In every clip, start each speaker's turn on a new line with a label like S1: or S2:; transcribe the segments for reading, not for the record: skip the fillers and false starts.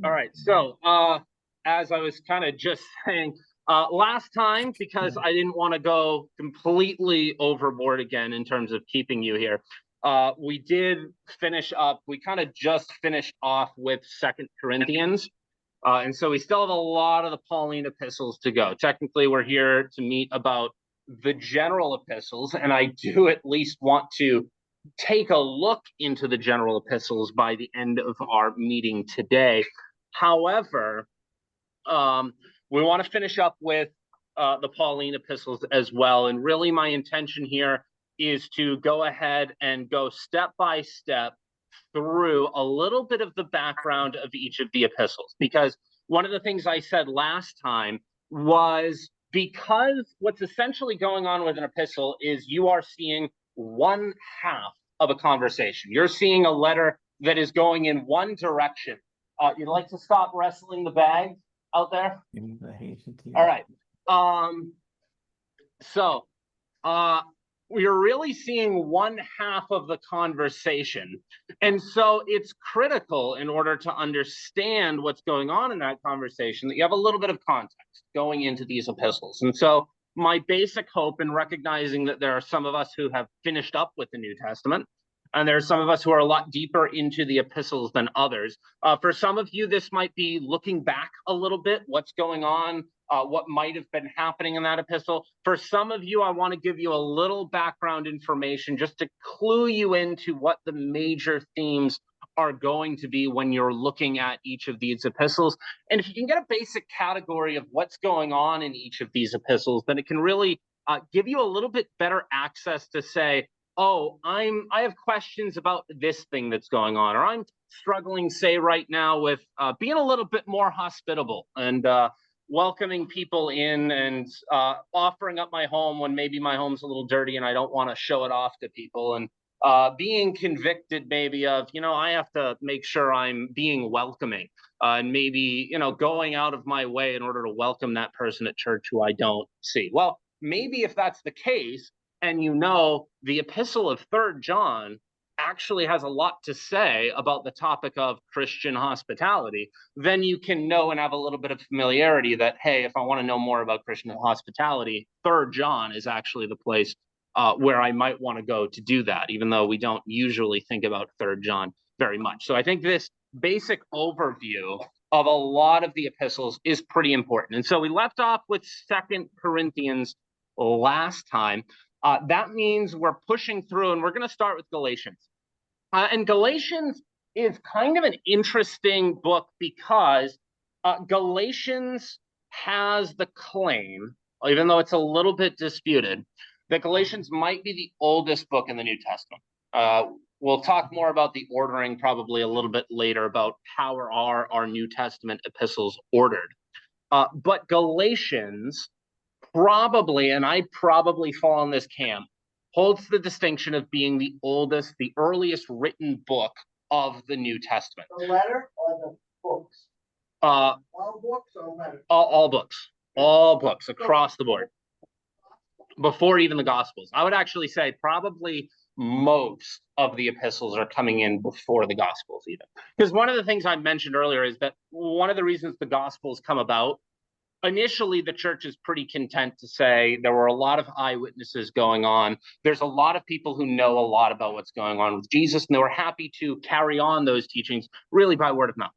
S1: All right. So, as I was kind of just saying, last time, because I didn't want to go completely overboard again in terms of keeping you here, we did finish up. We kind of just finished off with Second Corinthians, and so we still have a lot of the Pauline epistles to go. Technically, we're here to meet about the general epistles, and I do at least want to take a look into the general epistles by the end of our meeting today. However, we want to finish up with the Pauline epistles as well. And really, my intention here is to go ahead and go step by step through a little bit of the background of each of the epistles. Because one of the things I said last time was because what's essentially going on with an epistle is you are seeing one half of a conversation. You're seeing a letter that is going in one direction. You'd like to stop wrestling the bag out there? All right. So we're really seeing one half of the conversation. And so it's critical in order to understand what's going on in that conversation that you have a little bit of context going into these epistles. And so my basic hope in recognizing that there are some of us who have finished up with the New Testament, and there are some of us who are a lot deeper into the epistles than others. For some of you, this might be looking back a little bit, what's going on, what might have been happening in that epistle. For some of you, I want to give you a little background information just to clue you into what the major themes are going to be when you're looking at each of these epistles. And if you can get a basic category of what's going on in each of these epistles, then it can really give you a little bit better access to say, oh, I have questions about this thing that's going on, or I'm struggling, say, right now with being a little bit more hospitable and welcoming people in and offering up my home when maybe my home's a little dirty and I don't want to show it off to people, and being convicted maybe of, I have to make sure I'm being welcoming, and maybe, going out of my way in order to welcome that person at church who I don't see. Well, maybe if that's the case, and the epistle of 3rd John actually has a lot to say about the topic of Christian hospitality, then you can know and have a little bit of familiarity that, hey, if I want to know more about Christian hospitality, 3rd John is actually the place where I might want to go to do that, even though we don't usually think about 3rd John very much. So I think this basic overview of a lot of the epistles is pretty important. And so we left off with 2nd Corinthians last time. That means we're pushing through, and we're going to start with Galatians. And Galatians is kind of an interesting book because Galatians has the claim, even though it's a little bit disputed, that Galatians might be the oldest book in the New Testament. We'll talk more about the ordering probably a little bit later about how are our New Testament epistles ordered. But Galatians probably, and I probably fall in this camp, holds the distinction of being the oldest, the earliest written book of the New Testament.
S2: The letter or the books?
S1: All
S2: books or letters?
S1: All books across the board. Before even the Gospels. I would actually say probably most of the epistles are coming in before the Gospels even. Because one of the things I mentioned earlier is that one of the reasons the Gospels come about, initially, the church is pretty content to say there were a lot of eyewitnesses going on. There's a lot of people who know a lot about what's going on with Jesus, and they were happy to carry on those teachings really by word of mouth.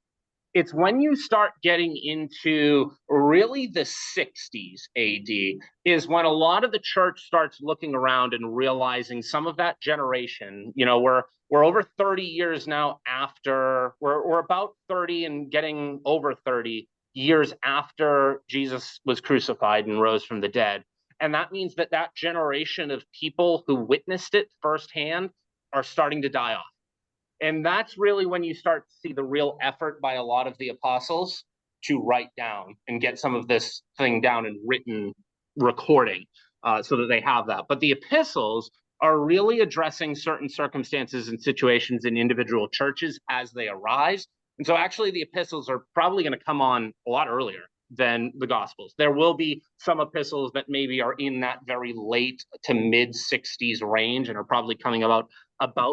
S1: It's when you start getting into really the 60s AD is when a lot of the church starts looking around and realizing some of that generation, we're over 30 years now after, we're about 30 and getting over 30 years after Jesus was crucified and rose from the dead. And that means that generation of people who witnessed it firsthand are starting to die off. And that's really when you start to see the real effort by a lot of the apostles to write down and get some of this thing down in written recording so that they have that. But the epistles are really addressing certain circumstances and situations in individual churches as they arise. And so actually the epistles are probably going to come on a lot earlier than the Gospels. There will be some epistles that maybe are in that very late to mid 60s range and are probably coming about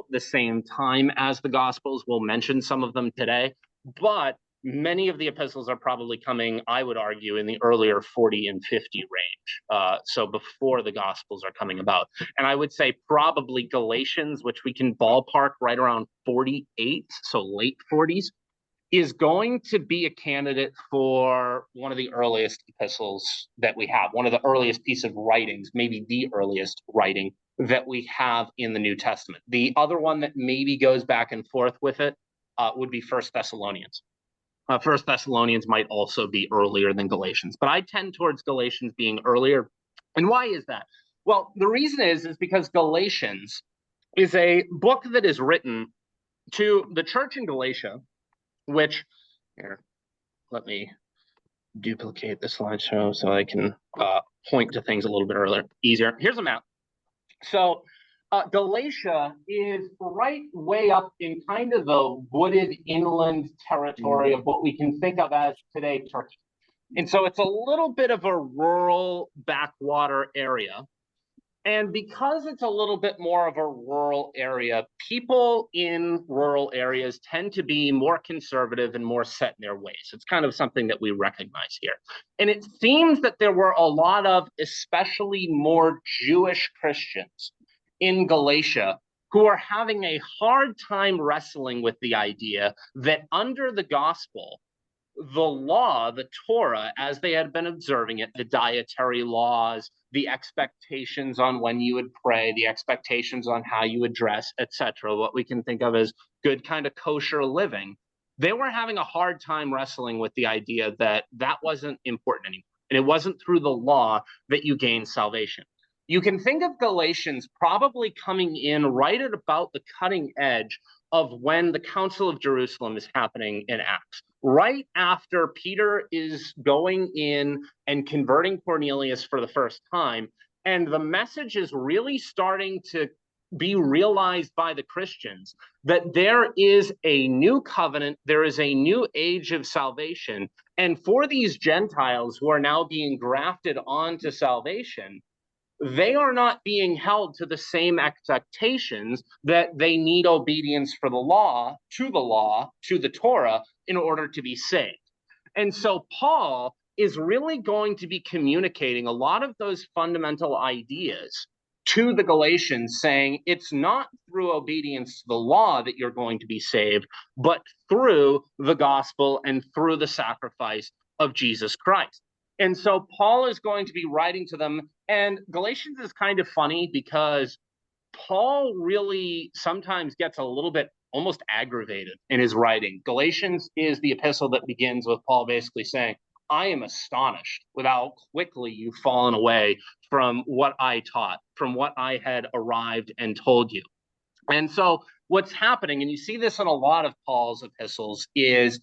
S1: the same time as the Gospels. We'll mention some of them today. But many of the epistles are probably coming, I would argue, in the earlier 40 and 50 range. So before the Gospels are coming about. And I would say probably Galatians, which we can ballpark right around 48, so late 40s, is going to be a candidate for one of the earliest epistles that we have, one of the earliest piece of writings, maybe the earliest writing that we have in the New Testament. The other one that maybe goes back and forth with it would be First Thessalonians. First Thessalonians might also be earlier than Galatians, but I tend towards Galatians being earlier. And why is that? Well, the reason is because Galatians is a book that is written to the church in Galatia, which, here, let me duplicate the slideshow so I can point to things a little bit easier. Here's a map. So Galatia is right way up in kind of the wooded inland territory of what we can think of as today Turkey. And so it's a little bit of a rural backwater area. And because it's a little bit more of a rural area, people in rural areas tend to be more conservative and more set in their ways. It's kind of something that we recognize here. And it seems that there were a lot of especially more Jewish Christians in Galatia who are having a hard time wrestling with the idea that under the gospel, the law, the Torah, as they had been observing it, the dietary laws, the expectations on when you would pray, the expectations on how you would dress, etc., what we can think of as good kind of kosher living, they were having a hard time wrestling with the idea that that wasn't important anymore. And it wasn't through the law that you gain salvation. You can think of Galatians probably coming in right at about the cutting edge of when the Council of Jerusalem is happening in Acts. Right after Peter is going in and converting Cornelius for the first time, and the message is really starting to be realized by the Christians that there is a new covenant, there is a new age of salvation, and for these Gentiles who are now being grafted onto salvation, they are not being held to the same expectations that they need obedience for the law, to the Torah, in order to be saved. And so Paul is really going to be communicating a lot of those fundamental ideas to the Galatians, saying it's not through obedience to the law that you're going to be saved, but through the gospel and through the sacrifice of Jesus Christ. And so Paul is going to be writing to them, and Galatians is kind of funny because Paul really sometimes gets a little bit almost aggravated in his writing. Galatians is the epistle that begins with Paul basically saying, I am astonished with how quickly you've fallen away from what I taught, from what I had arrived and told you. And so what's happening, and you see this in a lot of Paul's epistles, is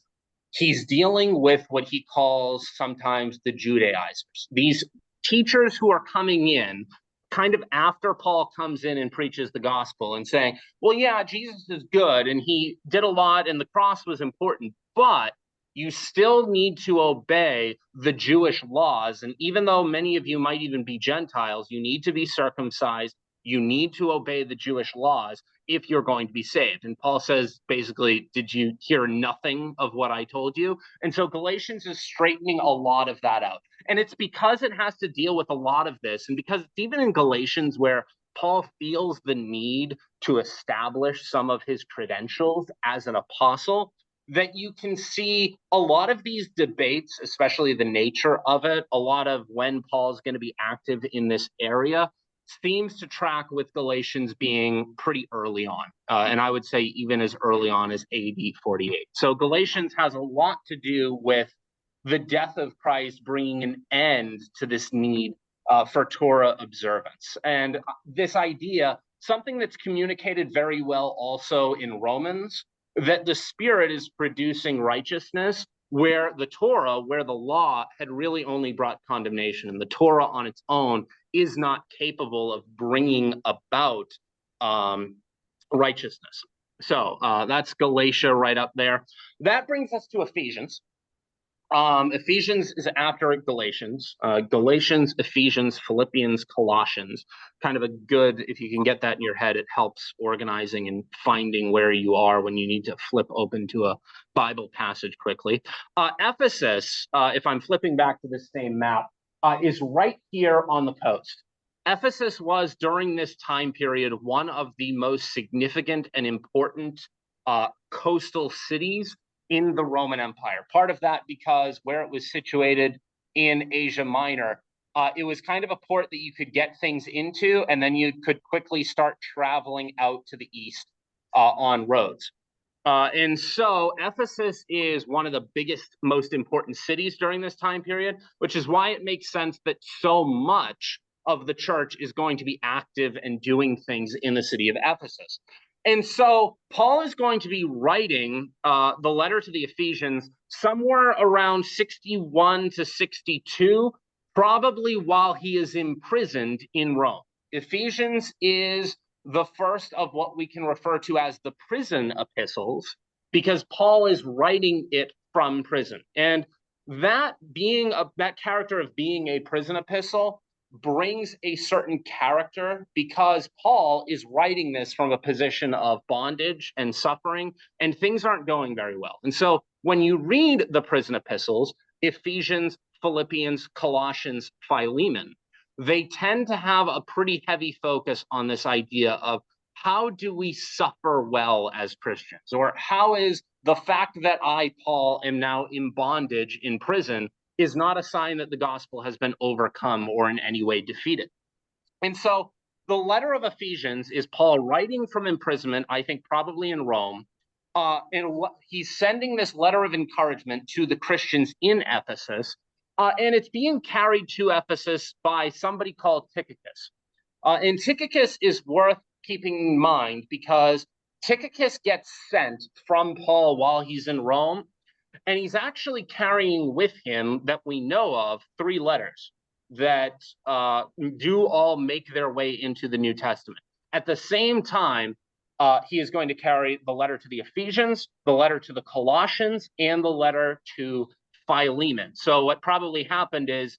S1: he's dealing with what he calls sometimes the Judaizers, these teachers who are coming in kind of after Paul comes in and preaches the gospel and saying, well, yeah, Jesus is good and he did a lot and the cross was important, but you still need to obey the Jewish laws. And even though many of you might even be Gentiles, you need to be circumcised. You need to obey the Jewish laws if you're going to be saved. And Paul says, basically, did you hear nothing of what I told you? And so Galatians is straightening a lot of that out. And it's because it has to deal with a lot of this. And because it's even in Galatians where Paul feels the need to establish some of his credentials as an apostle, that you can see a lot of these debates, especially the nature of it, a lot of when Paul's going to be active in this area, seems to track with Galatians being pretty early on. And I would say even as early on as AD 48. So Galatians has a lot to do with the death of Christ bringing an end to this need for Torah observance. And this idea, something that's communicated very well also in Romans, that the Spirit is producing righteousness where the Torah, where the law had really only brought condemnation, and the Torah on its own is not capable of bringing about righteousness. So that's Galatia right up there. That brings us to Ephesians. Ephesians is after Galatians. Galatians, Ephesians, Philippians, Colossians. Kind of a good, if you can get that in your head, it helps organizing and finding where you are when you need to flip open to a Bible passage quickly. Ephesus, if I'm flipping back to this same map, is right here on the coast. Ephesus was, during this time period, one of the most significant and important coastal cities in the Roman Empire. Part of that because where it was situated in Asia Minor, it was kind of a port that you could get things into, and then you could quickly start traveling out to the east on roads. And so Ephesus is one of the biggest, most important cities during this time period, which is why it makes sense that so much of the church is going to be active and doing things in the city of Ephesus. And so Paul is going to be writing the letter to the Ephesians somewhere around 61 to 62, probably while he is imprisoned in Rome. Ephesians is the first of what we can refer to as the prison epistles, because Paul is writing it from prison. And that character of being a prison epistle brings a certain character, because Paul is writing this from a position of bondage and suffering, and things aren't going very well. And so when you read the prison epistles, Ephesians, Philippians, Colossians, Philemon, they tend to have a pretty heavy focus on this idea of how do we suffer well as Christians, or how is the fact that I, Paul, am now in bondage in prison is not a sign that the gospel has been overcome or in any way defeated. And so the letter of Ephesians is Paul writing from imprisonment, I think probably in Rome, and he's sending this letter of encouragement to the Christians in Ephesus, and it's being carried to Ephesus by somebody called Tychicus. And Tychicus is worth keeping in mind because Tychicus gets sent from Paul while he's in Rome, and he's actually carrying with him, that we know of, 3 letters that do all make their way into the New Testament. At the same time, he is going to carry the letter to the Ephesians, the letter to the Colossians, and the letter to Philemon. So what probably happened is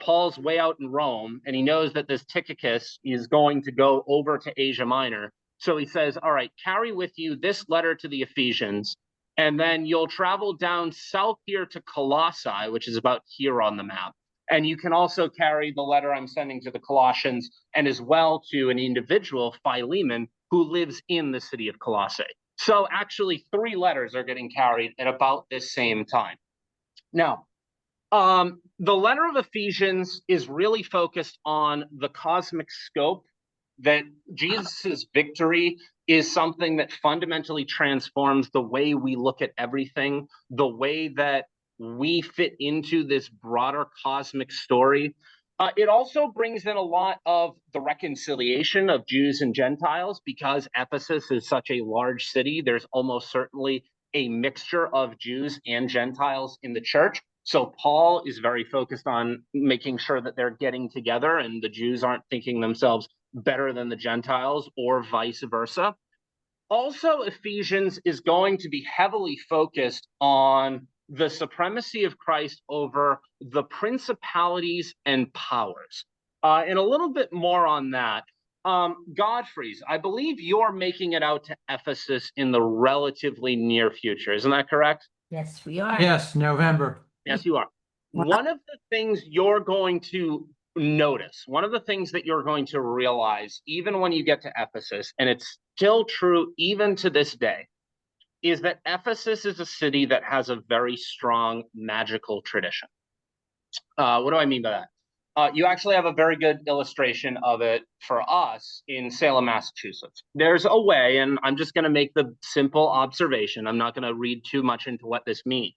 S1: Paul's way out in Rome, and he knows that this Tychicus is going to go over to Asia Minor. So he says, all right, carry with you this letter to the Ephesians, and then you'll travel down south here to Colossae, which is about here on the map. And you can also carry the letter I'm sending to the Colossians, and as well to an individual, Philemon, who lives in the city of Colossae. So actually 3 letters are getting carried at about this same time. Now, the letter of Ephesians is really focused on the cosmic scope, that Jesus's victory is something that fundamentally transforms the way we look at everything, the way that we fit into this broader cosmic story. It also brings in a lot of the reconciliation of Jews and Gentiles, because Ephesus is such a large city. There's almost certainly a mixture of Jews and Gentiles in the church. So Paul is very focused on making sure that they're getting together and the Jews aren't thinking themselves better than the Gentiles or vice versa. Also, Ephesians is going to be heavily focused on the supremacy of Christ over the principalities and powers. And a little bit more on that. Godfrey's, I believe you're making it out to Ephesus in the relatively near future. Isn't that correct?
S3: Yes, we are.
S4: Yes, November.
S1: Yes, you are.
S3: Wow.
S1: One of the things you're going to notice, one of the things that you're going to realize, even when you get to Ephesus, and it's still true even to this day, is that Ephesus is a city that has a very strong magical tradition. What do I mean by that? You actually have a very good illustration of it for us in Salem, Massachusetts. There's a way, and I'm just going to make the simple observation. I'm not going to read too much into what this means.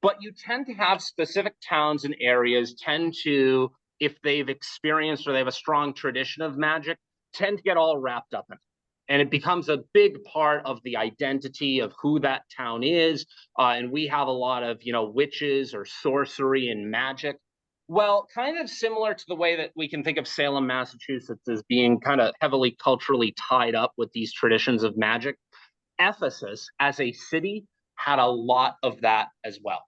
S1: But you tend to have specific towns and areas tend to, if they've experienced or they have a strong tradition of magic, tend to get all wrapped up in it. And it becomes a big part of the identity of who that town is. And we have a lot of, witches or sorcery and magic. Well, kind of similar to the way that we can think of Salem, Massachusetts as being kind of heavily culturally tied up with these traditions of magic, Ephesus as a city had a lot of that as well.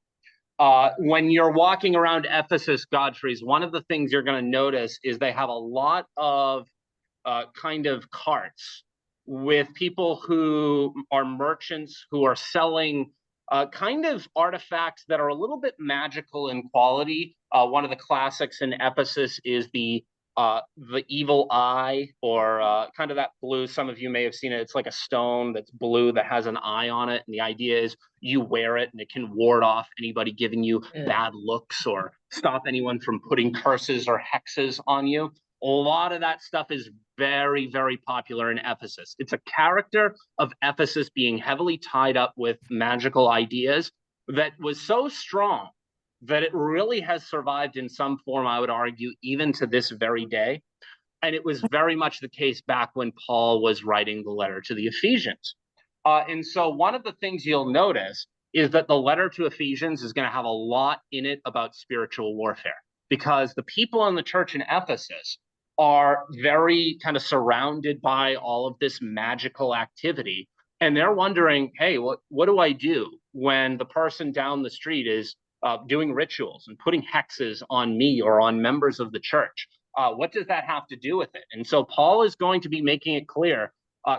S1: When you're walking around Ephesus, Godfrey's, one of the things you're going to notice is they have a lot of kind of carts with people who are merchants who are selling kind of artifacts that are a little bit magical in quality. One of the classics in Ephesus is the evil eye, or kind of that blue. Some of you may have seen it. It's like a stone that's blue that has an eye on it. And the idea is you wear it and it can ward off anybody giving you bad looks or stop anyone from putting curses or hexes on you. A lot of that stuff is very, very popular in Ephesus. It's a character of Ephesus being heavily tied up with magical ideas that was so strong that it really has survived in some form, I would argue, even to this very day. And it was very much the case back when Paul was writing the letter to the Ephesians. And so one of the things you'll notice is that the letter to Ephesians is going to have a lot in it about spiritual warfare, because the people in the church in Ephesus are very kind of surrounded by all of this magical activity. And they're wondering, hey, what do I do when the person down the street is doing rituals and putting hexes on me or on members of the church? What does that have to do with it? And so Paul is going to be making it clear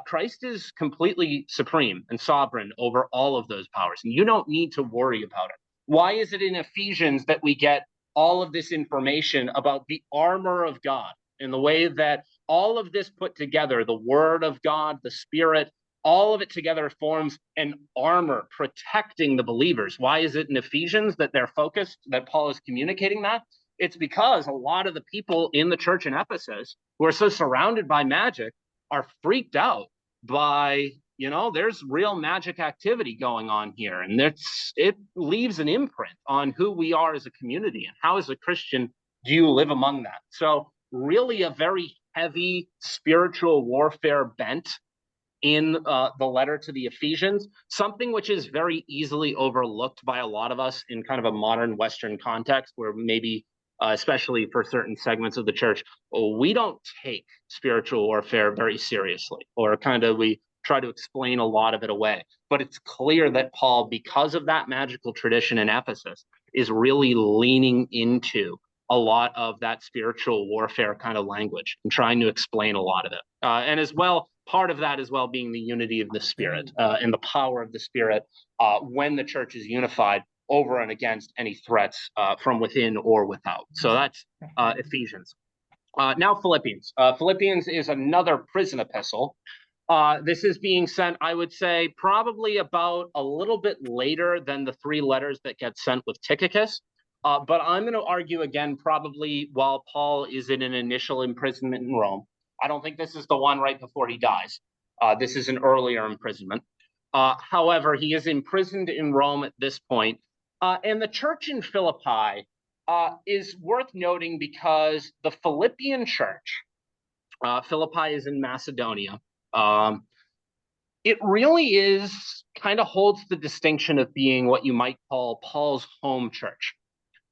S1: Christ is completely supreme and sovereign over all of those powers, and you don't need to worry about it. Why is it in Ephesians that we get all of this information about the armor of God, in the way that all of this put together, the word of God, the Spirit, all of it together forms an armor protecting the believers? Why is it in Ephesians that they're focused, that Paul is communicating that? It's because a lot of the people in the church in Ephesus who are so surrounded by magic are freaked out by, there's real magic activity going on here. And it leaves an imprint on who we are as a community, and how, as a Christian, do you live among that? So really a very heavy spiritual warfare bent in the letter to the Ephesians, something which is very easily overlooked by a lot of us in kind of a modern Western context, where maybe, especially for certain segments of the church, we don't take spiritual warfare very seriously, or kind of we try to explain a lot of it away. But it's clear that Paul, because of that magical tradition in Ephesus, is really leaning into a lot of that spiritual warfare kind of language and trying to explain a lot of it. And as well, part of that as well being the unity of the Spirit and the power of the Spirit when the church is unified over and against any threats from within or without. So that's Ephesians. Now Philippians. Philippians is another prison epistle. This is being sent, I would say, probably about a little bit later than the three letters that get sent with Tychicus. But I'm going to argue again, probably while Paul is in an initial imprisonment in Rome. I don't think this is the one right before he dies. This is an earlier imprisonment. However, he is imprisoned in Rome at this point. And the church in Philippi is worth noting, because the Philippian church, Philippi is in Macedonia, it really is kind of holds the distinction of being what you might call Paul's home church.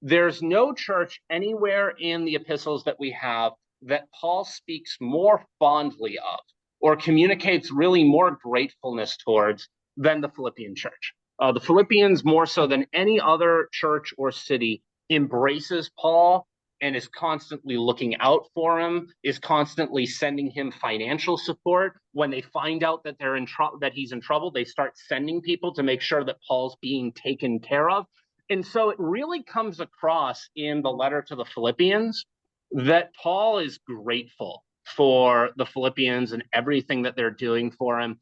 S1: There's no church anywhere in the epistles that we have that Paul speaks more fondly of or communicates really more gratefulness towards than the Philippian church. The Philippians, more so than any other church or city, embraces Paul and is constantly looking out for him, is constantly sending him financial support. When they find out that that he's in trouble, they start sending people to make sure that Paul's being taken care of. And so it really comes across in the letter to the Philippians that Paul is grateful for the Philippians and everything that they're doing for him.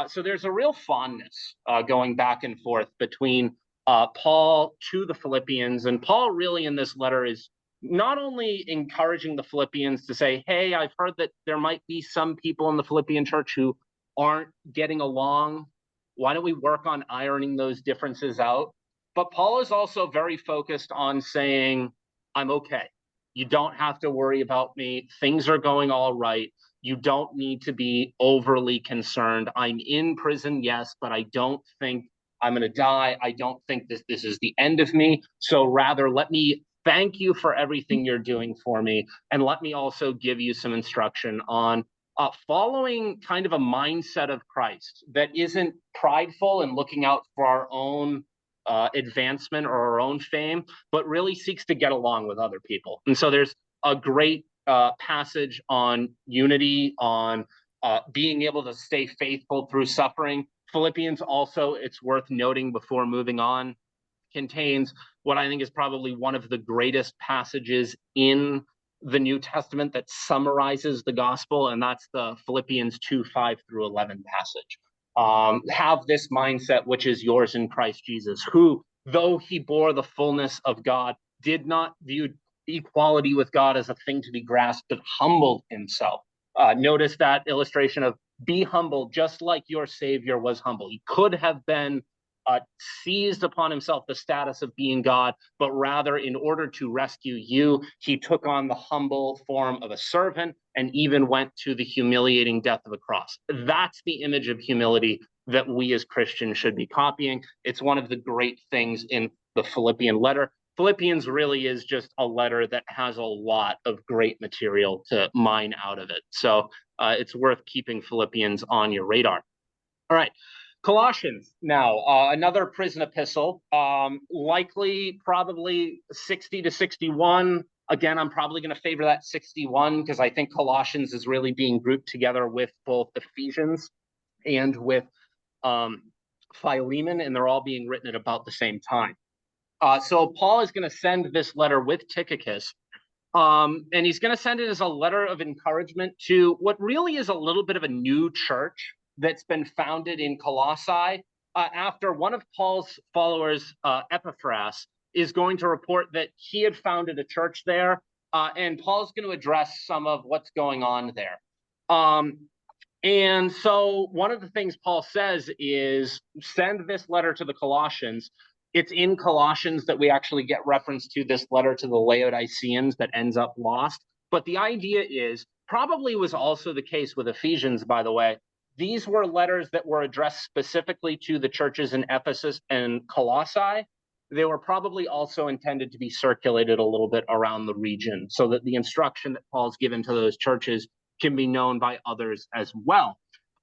S1: So there's a real fondness going back and forth between Paul to the Philippians. And Paul really in this letter is not only encouraging the Philippians to say, hey, I've heard that there might be some people in the Philippian church who aren't getting along. Why don't we work on ironing those differences out? But Paul is also very focused on saying, I'm okay. You don't have to worry about me. Things are going all right. You don't need to be overly concerned. I'm in prison, yes, but I don't think I'm going to die. I don't think this is the end of me. So rather, let me thank you for everything you're doing for me. And let me also give you some instruction on following kind of a mindset of Christ that isn't prideful and looking out for our own advancement or our own fame, but really seeks to get along with other people. And so there's a great passage on unity, on being able to stay faithful through suffering. Philippians also, it's worth noting before moving on, contains what I think is probably one of the greatest passages in the New Testament that summarizes the gospel, and that's the Philippians 2:5-11 passage. Have this mindset which is yours in Christ Jesus, who, though he bore the fullness of God, did not view equality with God as a thing to be grasped, but humbled himself. Notice that illustration of be humble, just like your Savior was humble. He could have been seized upon himself the status of being God, but rather, in order to rescue you, he took on the humble form of a servant and even went to the humiliating death of a cross. That's the image of humility that we as Christians should be copying. It's one of the great things in the Philippian letter. Philippians really is just a letter that has a lot of great material to mine out of it. So it's worth keeping Philippians on your radar. All right. Colossians now, another prison epistle, likely probably 60 to 61. Again, I'm probably going to favor that 61 because I think Colossians is really being grouped together with both Ephesians and with Philemon, and they're all being written at about the same time. So Paul is going to send this letter with Tychicus, and he's going to send it as a letter of encouragement to what really is a little bit of a new church that's been founded in Colossae after one of Paul's followers, Epistles, is going to report that he had founded a church there, and Paul's going to address some of what's going on there. And so one of the things Paul says is send this letter to the Colossians. It's in Colossians that we actually get reference to this letter to the Laodiceans that ends up lost. But the idea is, probably was also the case with Ephesians, by the way. These were letters that were addressed specifically to the churches in Ephesus and Colossae. They were probably also intended to be circulated a little bit around the region so that the instruction that Paul's given to those churches can be known by others as well.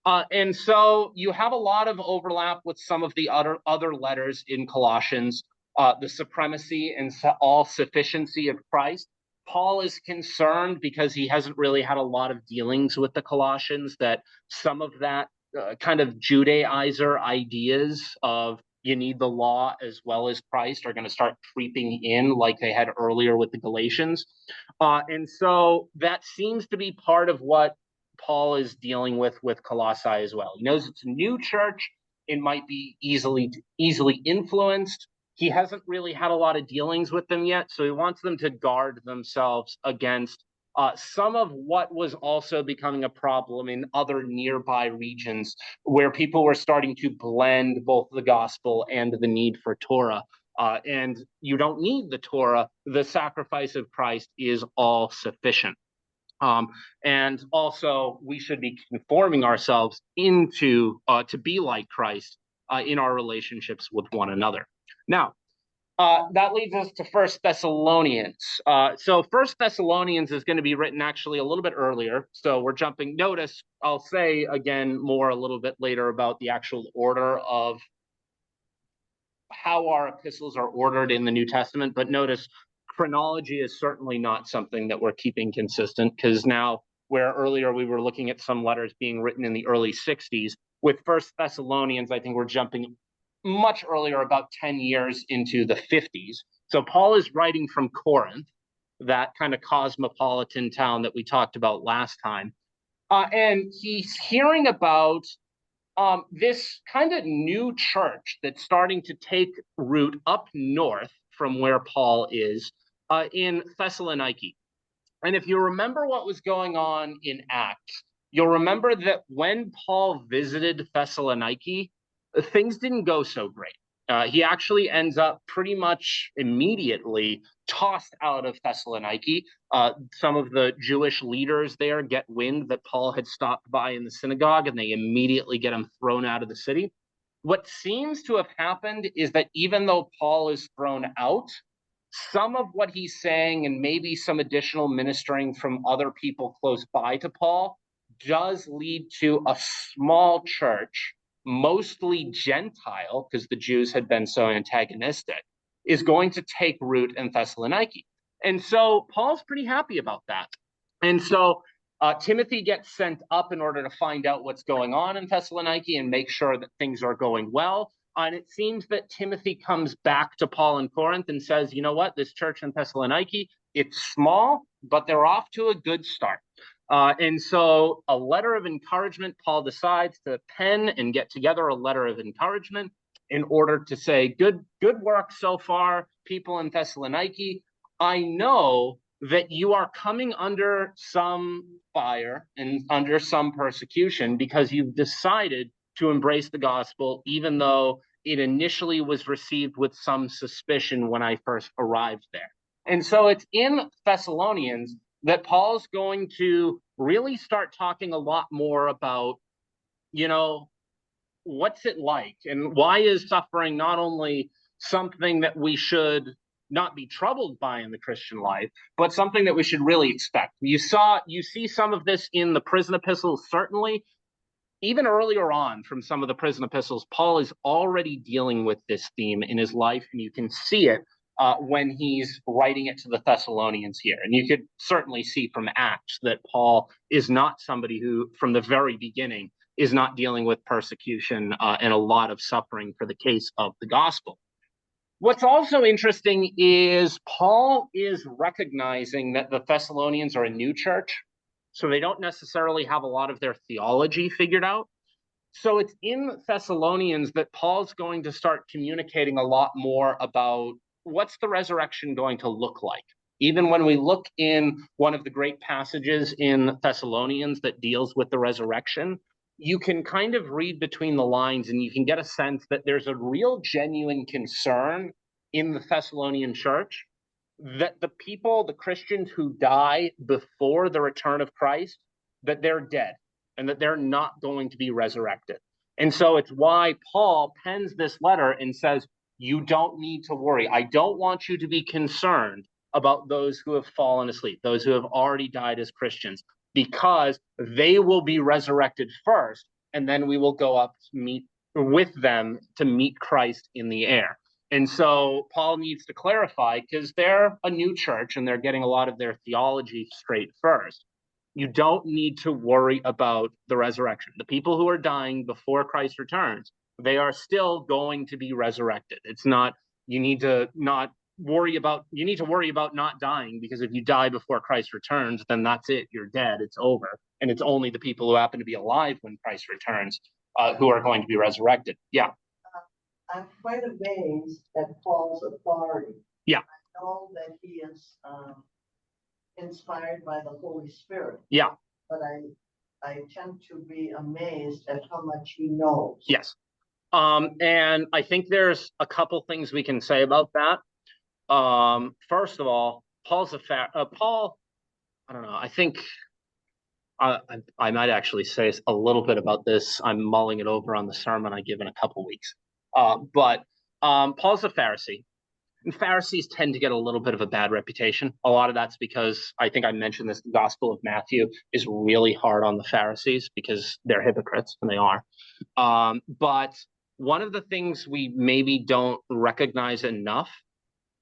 S1: And so you have a lot of overlap with some of the other letters in Colossians, the supremacy and all sufficiency of Christ. Paul is concerned because he hasn't really had a lot of dealings with the Colossians, that some of that kind of Judaizer ideas of you need the law as well as Christ are going to start creeping in like they had earlier with the Galatians. And so that seems to be part of what Paul is dealing with Colossae as well. He knows it's a new church. It might be easily influenced. He hasn't really had a lot of dealings with them yet, so he wants them to guard themselves against some of what was also becoming a problem in other nearby regions where people were starting to blend both the gospel and the need for Torah. And you don't need the Torah. The sacrifice of Christ is all sufficient. And also, we should be conforming ourselves into to be like Christ in our relationships with one another. Now, that leads us to First Thessalonians. So First Thessalonians is going to be written actually a little bit earlier. So we're jumping. Notice, I'll say again more a little bit later about the actual order of how our epistles are ordered in the New Testament. But notice, chronology is certainly not something that we're keeping consistent, because now, where earlier we were looking at some letters being written in the early 60s, with First Thessalonians, I think we're jumping much earlier, about 10 years into the 50s. So Paul is writing from Corinth, that kind of cosmopolitan town that we talked about last time. And he's hearing about this kind of new church that's starting to take root up north from where Paul is in Thessaloniki. And if you remember what was going on in Acts, you'll remember that when Paul visited Thessaloniki, things didn't go so great. He actually ends up pretty much immediately tossed out of Thessaloniki. Some of the Jewish leaders there get wind that Paul had stopped by in the synagogue, and they immediately get him thrown out of the city. What seems to have happened is that even though Paul is thrown out, some of what he's saying, and maybe some additional ministering from other people close by to Paul, does lead to a small church mostly Gentile, because the Jews had been so antagonistic, is going to take root in Thessaloniki. And so Paul's pretty happy about that. And so Timothy gets sent up in order to find out what's going on in Thessaloniki and make sure that things are going well. And it seems that Timothy comes back to Paul in Corinth and says, you know what, this church in Thessaloniki, it's small, but they're off to a good start. And so a letter of encouragement, Paul decides to pen and get together a letter of encouragement in order to say, good work so far, people in Thessaloniki. I know that you are coming under some fire and under some persecution because you've decided to embrace the gospel, even though it initially was received with some suspicion when I first arrived there. And so it's in Thessalonians that Paul's going to really start talking a lot more about, what's it like and why is suffering not only something that we should not be troubled by in the Christian life, but something that we should really expect. You see some of this in the prison epistles, certainly. Even earlier on from some of the prison epistles, Paul is already dealing with this theme in his life, and you can see it when he's writing it to the Thessalonians here. And you could certainly see from Acts that Paul is not somebody who, from the very beginning, is not dealing with persecution and a lot of suffering for the case of the gospel. What's also interesting is Paul is recognizing that the Thessalonians are a new church, so they don't necessarily have a lot of their theology figured out. So it's in Thessalonians that Paul's going to start communicating a lot more about what's the resurrection going to look like. Even when we look in one of the great passages in Thessalonians that deals with the resurrection, you can kind of read between the lines and you can get a sense that there's a real genuine concern in the Thessalonian church that the people, the Christians who die before the return of Christ, that they're dead and that they're not going to be resurrected. And so it's why Paul pens this letter and says, you don't need to worry. I don't want you to be concerned about those who have fallen asleep, those who have already died as Christians, because they will be resurrected first, and then we will go up to meet with them to meet Christ in the air. And so Paul needs to clarify, because they're a new church and they're getting a lot of their theology straight first. You don't need to worry about the resurrection. The people who are dying before Christ returns, they are still going to be resurrected. It's not, you need to worry about not dying, because if you die before Christ returns, then that's it. You're dead. It's over. And it's only the people who happen to be alive when Christ returns who are going to be resurrected. Yeah.
S2: I'm quite amazed at Paul's authority.
S1: Yeah.
S2: I know that he is inspired by the Holy Spirit.
S1: Yeah.
S2: But I tend to be amazed at how much he knows.
S1: Yes. And I think there's a couple things we can say about that. First of all, Paul, I don't know, I think I might actually say a little bit about this. I'm mulling it over on the sermon I give in a couple weeks. But Paul's a Pharisee. And Pharisees tend to get a little bit of a bad reputation. A lot of that's because, I think I mentioned this, the Gospel of Matthew is really hard on the Pharisees because they're hypocrites, and they are. But one of the things we maybe don't recognize enough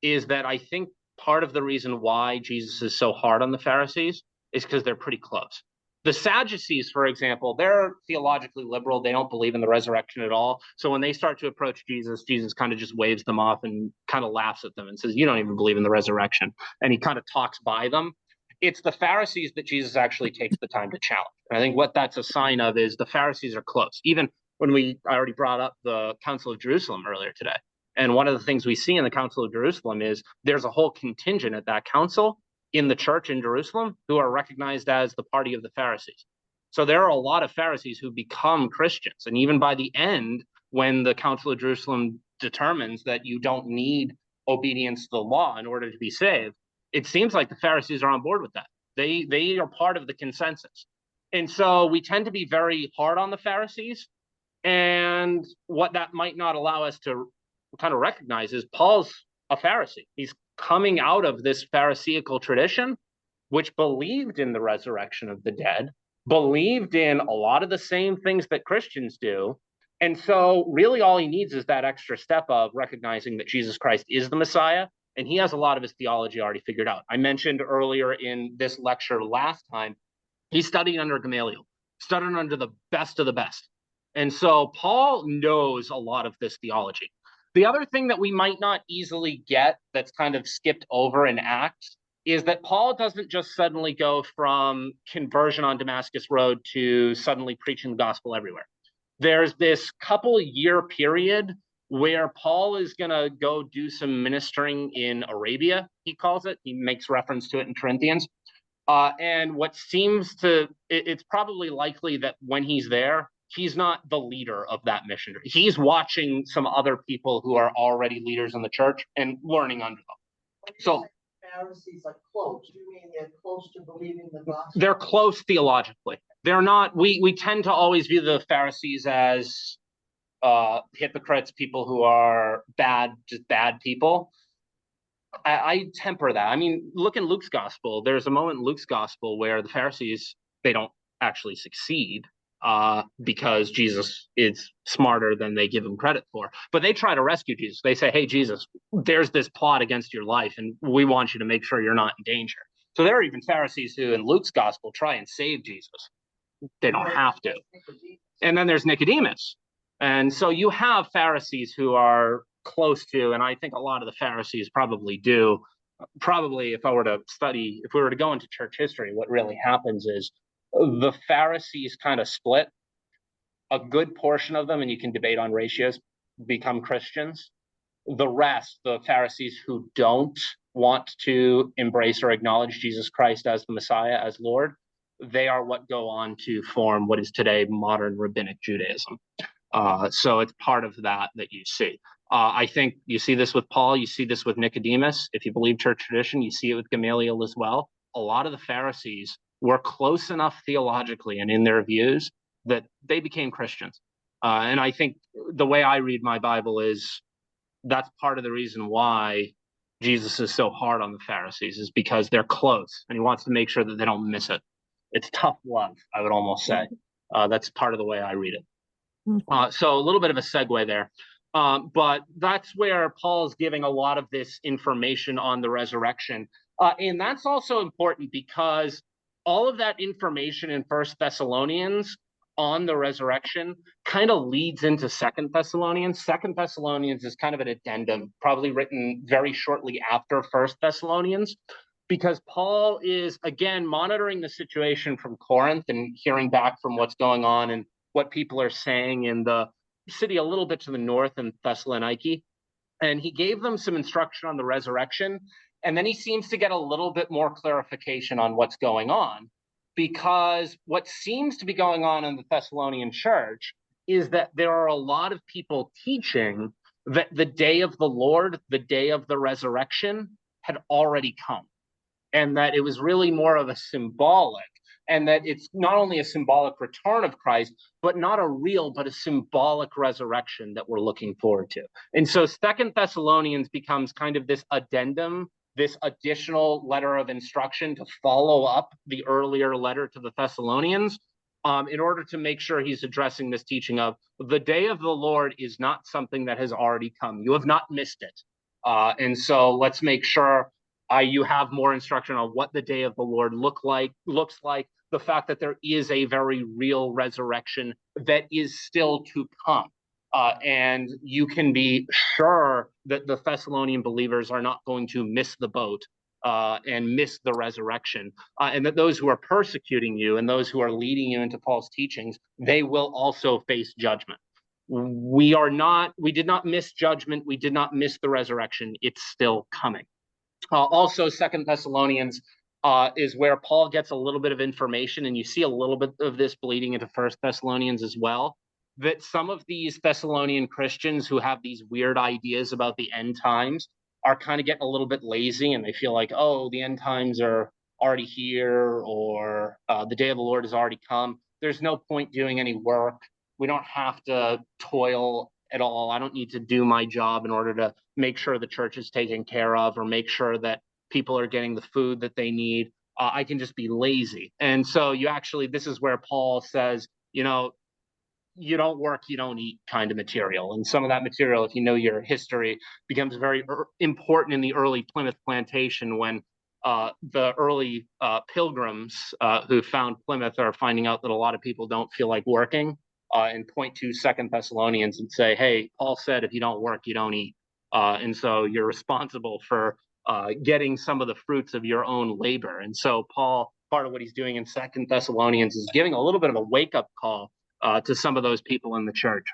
S1: is that I think part of the reason why Jesus is so hard on the Pharisees is because they're pretty close. The Sadducees, for example, they're theologically liberal. They don't believe in the resurrection at all. So when they start to approach Jesus, Jesus kind of just waves them off and kind of laughs at them and says, you don't even believe in the resurrection. And he kind of talks by them. It's the Pharisees that Jesus actually takes the time to challenge. And I think what that's a sign of is the Pharisees are close. Even when I already brought up the Council of Jerusalem earlier today. And one of the things we see in the Council of Jerusalem is there's a whole contingent at that council in the church in Jerusalem who are recognized as the party of the Pharisees. So there are a lot of Pharisees who become Christians. And even by the end, when the Council of Jerusalem determines that you don't need obedience to the law in order to be saved, it seems like the Pharisees are on board with that. They are part of the consensus. And so we tend to be very hard on the Pharisees. And what that might not allow us to kind of recognize is Paul's a Pharisee. He's coming out of this Pharisaical tradition, which believed in the resurrection of the dead, believed in a lot of the same things that Christians do, And so really all he needs is that extra step of recognizing that Jesus Christ is the Messiah, and he has a lot of his theology already figured out. I mentioned earlier in this lecture last time, he studied under Gamaliel, studied under the best of the best. And so Paul knows a lot of this theology. The other thing that we might not easily get that's kind of skipped over in Acts is that Paul doesn't just suddenly go from conversion on Damascus Road to suddenly preaching the gospel everywhere. There's this couple year period where Paul is going to go do some ministering in Arabia, he calls it. He makes reference to it in Corinthians. And what seems to, it's probably likely that when he's there, he's not the leader of that mission. He's watching some other people who are already leaders in the church and learning under them. So
S2: Pharisees are close. You mean they're close to believing the gospel?
S1: They're close theologically. They're not, we tend to always view the Pharisees as hypocrites, people who are bad, just bad people. I temper that. I mean, look in Luke's gospel. There's a moment in Luke's gospel where the Pharisees, they don't actually succeed because Jesus is smarter than they give him credit for. But they try to rescue Jesus. They say, hey, Jesus, there's this plot against your life, and we want you to make sure you're not in danger. So there are even Pharisees who, in Luke's gospel, try and save Jesus. They don't have to. And then there's Nicodemus. And so you have Pharisees who are close to, and I think a lot of the Pharisees probably do. Probably if I were to study, if we were to go into church history, what really happens is the Pharisees kind of split. A good portion of them, and you can debate on ratios, become Christians. The rest, the Pharisees who don't want to embrace or acknowledge Jesus Christ as the Messiah, as Lord, they are what go on to form what is today modern rabbinic Judaism. So it's part of that you see. I think you see this with Paul, you see this with Nicodemus. If you believe church tradition, you see it with Gamaliel as well. A lot of the Pharisees were close enough theologically and in their views that they became Christians. And I think the way I read my Bible is that's part of the reason why Jesus is so hard on the Pharisees, is because they're close and he wants to make sure that they don't miss it. It's tough love, I would almost say. That's part of the way I read it. So a little bit of a segue there. But that's where Paul's giving a lot of this information on the resurrection. And that's also important because all of that information in First Thessalonians on the resurrection kind of leads into Second Thessalonians. Second Thessalonians is kind of an addendum, probably written very shortly after First Thessalonians, because Paul is, again, monitoring the situation from Corinth and hearing back from what's going on and what people are saying in the city a little bit to the north in Thessaloniki. And he gave them some instruction on the resurrection. And then he seems to get a little bit more clarification on what's going on, because what seems to be going on in the Thessalonian church is that there are a lot of people teaching that the day of the Lord, the day of the resurrection, had already come, and that it was really more of a symbolic, and that it's not only a symbolic return of Christ, but not a real, but a symbolic resurrection that we're looking forward to. And so Second Thessalonians becomes kind of this addendum, this additional letter of instruction to follow up the earlier letter to the Thessalonians, in order to make sure he's addressing this teaching of the day of the Lord is not something that has already come. You have not missed it. And so let's make sure you have more instruction on what the day of the Lord looks like, the fact that there is a very real resurrection that is still to come. And you can be sure that the Thessalonian believers are not going to miss the boat and miss the resurrection, and that those who are persecuting you and those who are leading you into false teachings, they will also face judgment. We did not miss judgment. We did not miss the resurrection. It's still coming. Also, Second Thessalonians is where Paul gets a little bit of information, and you see a little bit of this bleeding into First Thessalonians as well, that some of these Thessalonian Christians who have these weird ideas about the end times are kind of getting a little bit lazy, and they feel like, oh, the end times are already here, or the day of the Lord has already come. There's no point doing any work. We don't have to toil at all. I don't need to do my job in order to make sure the church is taken care of or make sure that people are getting the food that they need. I can just be lazy. And so this is where Paul says, you don't work, you don't eat kind of material. And some of that material, if you know your history, becomes very important in the early Plymouth plantation when the early pilgrims who found Plymouth are finding out that a lot of people don't feel like working and point to 2 Thessalonians and say, hey, Paul said, if you don't work, you don't eat. And so you're responsible for getting some of the fruits of your own labor. And so Paul, part of what he's doing in 2 Thessalonians is giving a little bit of a wake-up call to some of those people in the church.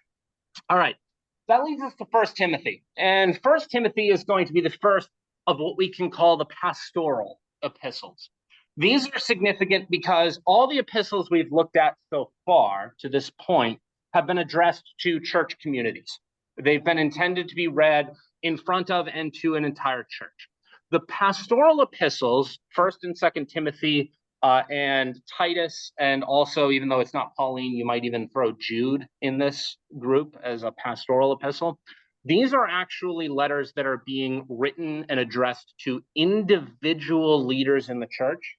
S1: All right, that leads us to 1 Timothy. And 1 Timothy is going to be the first of what we can call the pastoral epistles. These are significant because all the epistles we've looked at so far to this point have been addressed to church communities. They've been intended to be read in front of and to an entire church. The pastoral epistles, 1 and 2 Timothy, and Titus, and also, even though it's not Pauline, you might even throw Jude in this group as a pastoral epistle. These are actually letters that are being written and addressed to individual leaders in the church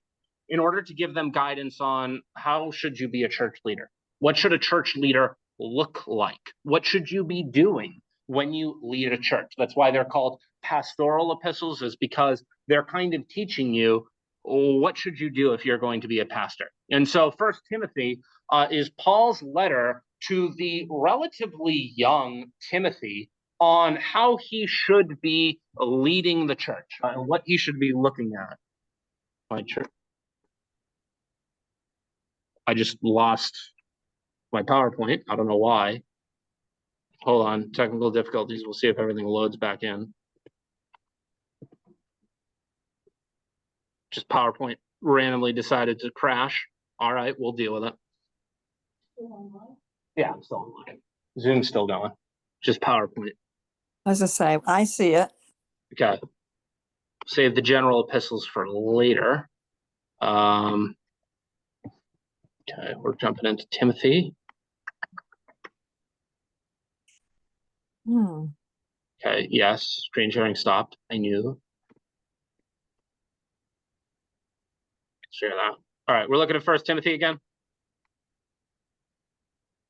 S1: in order to give them guidance on how should you be a church leader? What should a church leader look like? What should you be doing when you lead a church? That's why they're called pastoral epistles, is because they're kind of teaching you what should you do if you're going to be a pastor. And so 1 Timothy is Paul's letter to the relatively young Timothy on how he should be leading the church and what he should be looking at. My church. I just lost my PowerPoint. I don't know why. Hold on, technical difficulties. We'll see if everything loads back in. Just PowerPoint randomly decided to crash. All right, we'll deal with it. Yeah, I'm still online. Zoom's still going. Just PowerPoint.
S3: As I say, I see it.
S1: Okay. Save the general epistles for later. Okay, we're jumping into Timothy. Okay, yes, screen sharing stopped. I knew. Share that. All right, we're looking at 1 Timothy again.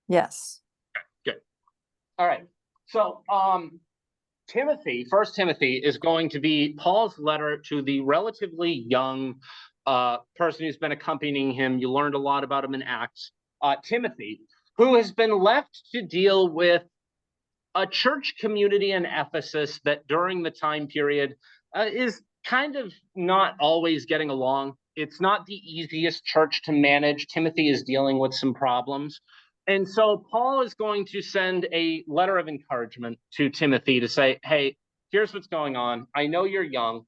S3: Yes.
S1: Okay, good. All right. So Timothy, 1 Timothy is going to be Paul's letter to the relatively young person who's been accompanying him. You learned a lot about him in Acts. Timothy, who has been left to deal with a church community in Ephesus that during the time period is kind of not always getting along. It's not the easiest church to manage. Timothy is dealing with some problems. And so Paul is going to send a letter of encouragement to Timothy to say, hey, here's what's going on. I know you're young,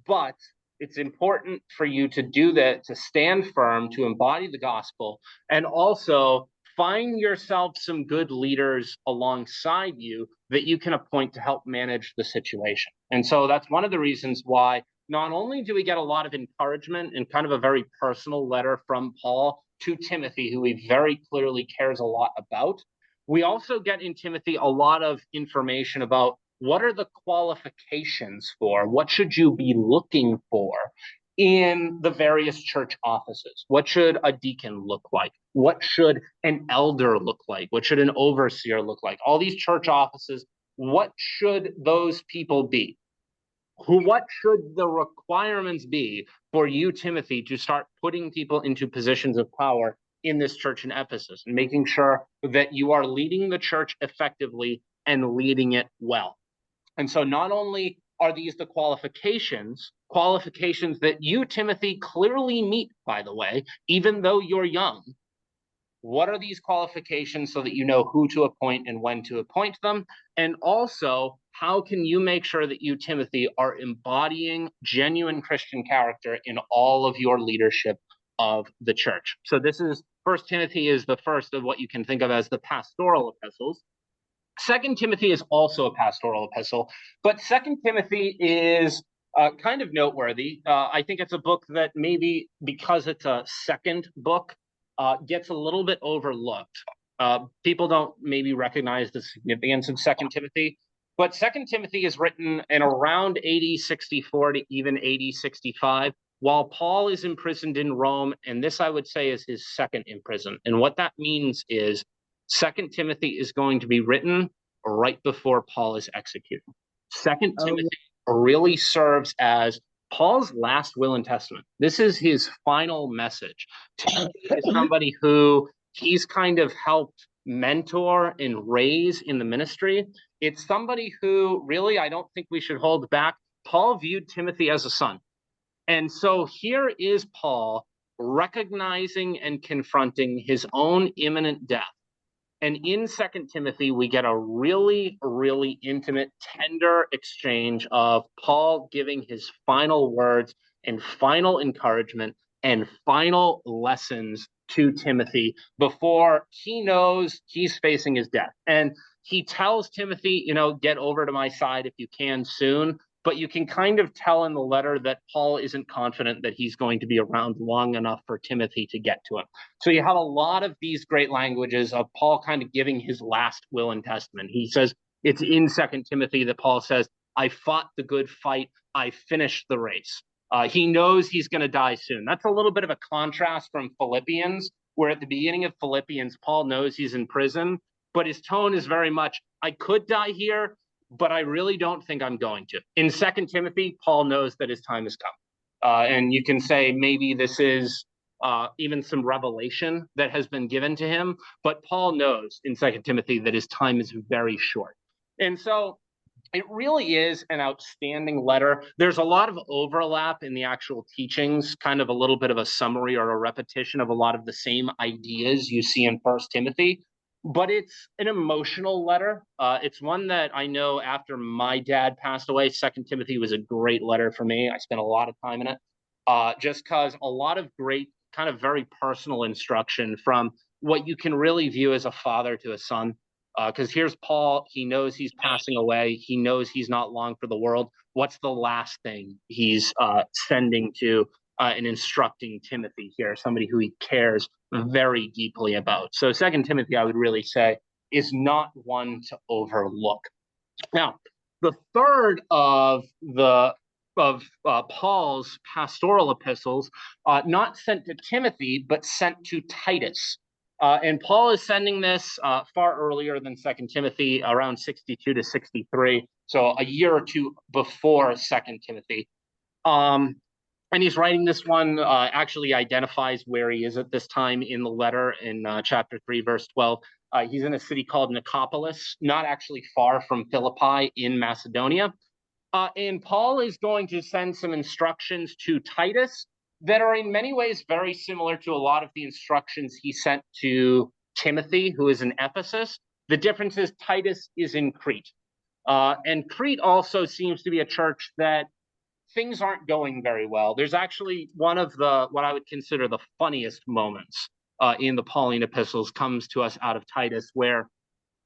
S1: but it's important for you to do that, to stand firm, to embody the gospel, and also find yourself some good leaders alongside you that you can appoint to help manage the situation. And so that's one of the reasons why not only do we get a lot of encouragement and kind of a very personal letter from Paul to Timothy, who he very clearly cares a lot about, we also get in Timothy a lot of information about what are the qualifications for, what should you be looking for in the various church offices. What should a deacon look like? What should an elder look like? What should an overseer look like? All these church offices, what should those people be? What should the requirements be for you, Timothy, to start putting people into positions of power in this church in Ephesus and making sure that you are leading the church effectively and leading it well? And so not only are these the qualifications that you, Timothy, clearly meet, by the way, even though you're young. What are these qualifications so that you know who to appoint and when to appoint them? And also, how can you make sure that you, Timothy, are embodying genuine Christian character in all of your leadership of the church? So this is, 1 Timothy is the first of what you can think of as the pastoral epistles. 2 Timothy is also a pastoral epistle, but 2 Timothy is kind of noteworthy. I think it's a book that maybe because it's a second book gets a little bit overlooked. People don't maybe recognize the significance of 2 Timothy, but 2 Timothy is written in around AD 64 to even AD 65, while Paul is imprisoned in Rome, and this I would say is his second imprison. And what that means is Second Timothy is going to be written right before Paul is executed. Second Timothy really serves as Paul's last will and testament. This is his final message. Timothy is somebody who he's kind of helped mentor and raise in the ministry. It's somebody who really, I don't think we should hold back. Paul viewed Timothy as a son. And so here is Paul recognizing and confronting his own imminent death. And in Second Timothy, we get a really, really intimate, tender exchange of Paul giving his final words and final encouragement and final lessons to Timothy before he knows he's facing his death. And he tells Timothy, get over to my side if you can soon. But you can kind of tell in the letter that Paul isn't confident that he's going to be around long enough for Timothy to get to him. So you have a lot of these great languages of Paul kind of giving his last will and testament. He says, it's in Second Timothy that Paul says, I fought the good fight, I finished the race. He knows he's going to die soon. That's a little bit of a contrast from Philippians, where at the beginning of Philippians, Paul knows he's in prison, but his tone is very much, I could die here, but I really don't think I'm going to. In Second Timothy, Paul knows that his time has come. And you can say maybe this is even some revelation that has been given to him, but Paul knows in Second Timothy that his time is very short. And so it really is an outstanding letter. There's a lot of overlap in the actual teachings, kind of a little bit of a summary or a repetition of a lot of the same ideas you see in First Timothy. But it's an emotional letter. It's one that I know after my dad passed away, Second Timothy was a great letter for me. I spent a lot of time in it, just because a lot of great, kind of very personal instruction from what you can really view as a father to a son. Because here's Paul, he knows he's passing away. He knows he's not long for the world. What's the last thing he's sending to and instructing Timothy here, somebody who he cares very deeply about. So Second Timothy, I would really say, is not one to overlook. Now, the third of Paul's pastoral epistles, not sent to Timothy, but sent to Titus. And Paul is sending this far earlier than Second Timothy, around 62 to 63, so a year or two before Second Timothy. And he's writing this one, actually identifies where he is at this time in the letter in chapter 3, verse 12. He's in a city called Nicopolis, not actually far from Philippi in Macedonia. And Paul is going to send some instructions to Titus that are in many ways very similar to a lot of the instructions he sent to Timothy, who is in Ephesus. The difference is Titus is in Crete. And Crete also seems to be a church that things aren't going very well. There's actually one of what I would consider the funniest moments in the Pauline epistles comes to us out of Titus, where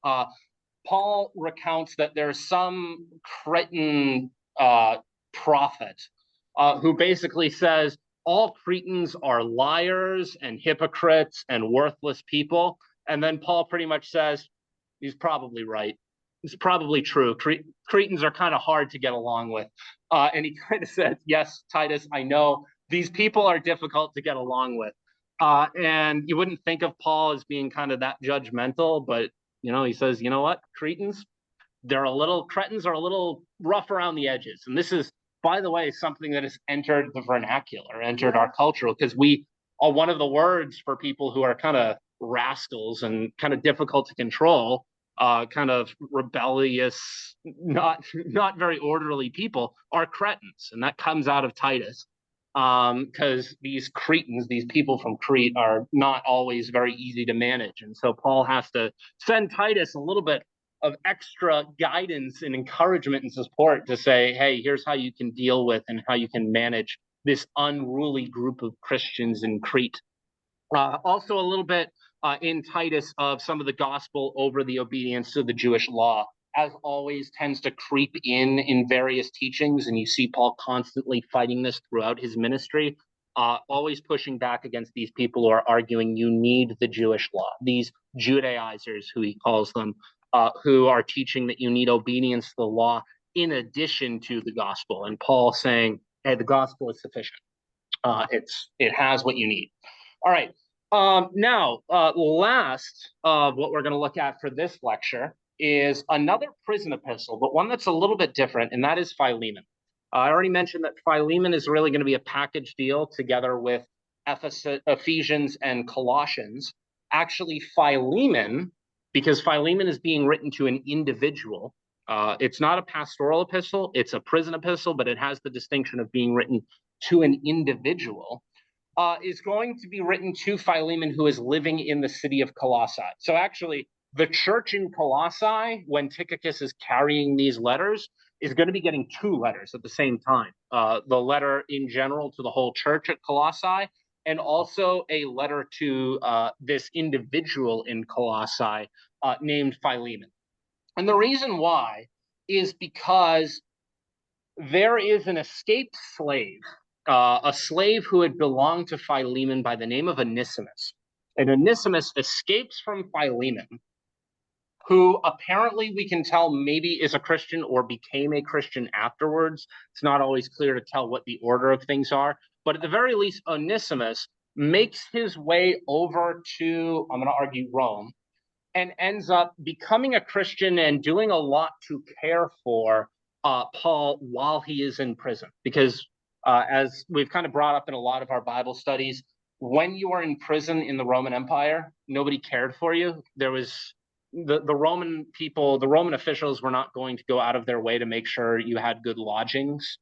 S1: Paul recounts that there's some Cretan prophet who basically says all Cretans are liars and hypocrites and worthless people. And then Paul pretty much says, he's probably right. It's probably true. Cretans are kind of hard to get along with. And he kind of says, yes, Titus, I know these people are difficult to get along with. And you wouldn't think of Paul as being kind of that judgmental, but, he says, you know what, Cretans are a little rough around the edges. And this is, by the way, something that has entered the vernacular, entered our culture, because we are one of the words for people who are kind of rascals and kind of difficult to control. Kind of rebellious, not very orderly people are Cretans, and that comes out of Titus, because these Cretans, these people from Crete, are not always very easy to manage, and so Paul has to send Titus a little bit of extra guidance and encouragement and support to say, hey, here's how you can deal with and how you can manage this unruly group of Christians in Crete. Also, a little bit in Titus of some of the gospel over the obedience to the Jewish law, as always, tends to creep in various teachings. And you see Paul constantly fighting this throughout his ministry, always pushing back against these people who are arguing you need the Jewish law, these Judaizers, who he calls them, who are teaching that you need obedience to the law in addition to the gospel. And Paul saying, hey, the gospel is sufficient. It has what you need. All right. Last of what we're going to look at for this lecture is another prison epistle, but one that's a little bit different, and that is Philemon. I already mentioned that Philemon is really going to be a package deal together with Ephesians and Colossians. Actually, Philemon, because Philemon is being written to an individual, it's not a pastoral epistle, it's a prison epistle, but it has the distinction of being written to an individual. Is going to be written to Philemon, who is living in the city of Colossae. So actually, the church in Colossae, when Tychicus is carrying these letters, is going to be getting two letters at the same time. The letter in general to the whole church at Colossae, and also a letter to this individual in Colossae named Philemon. And the reason why is because there is an escaped slave, a slave who had belonged to Philemon by the name of Onesimus. And Onesimus escapes from Philemon, who apparently we can tell maybe is a Christian or became a Christian afterwards. It's not always clear to tell what the order of things are. But at the very least, Onesimus makes his way over to, I'm going to argue, Rome, and ends up becoming a Christian and doing a lot to care for Paul while he is in prison. Because as we've kind of brought up in a lot of our Bible studies, when you were in prison in the Roman Empire, nobody cared for you. There was the Roman people, the Roman officials were not going to go out of their way to make sure you had good lodgings.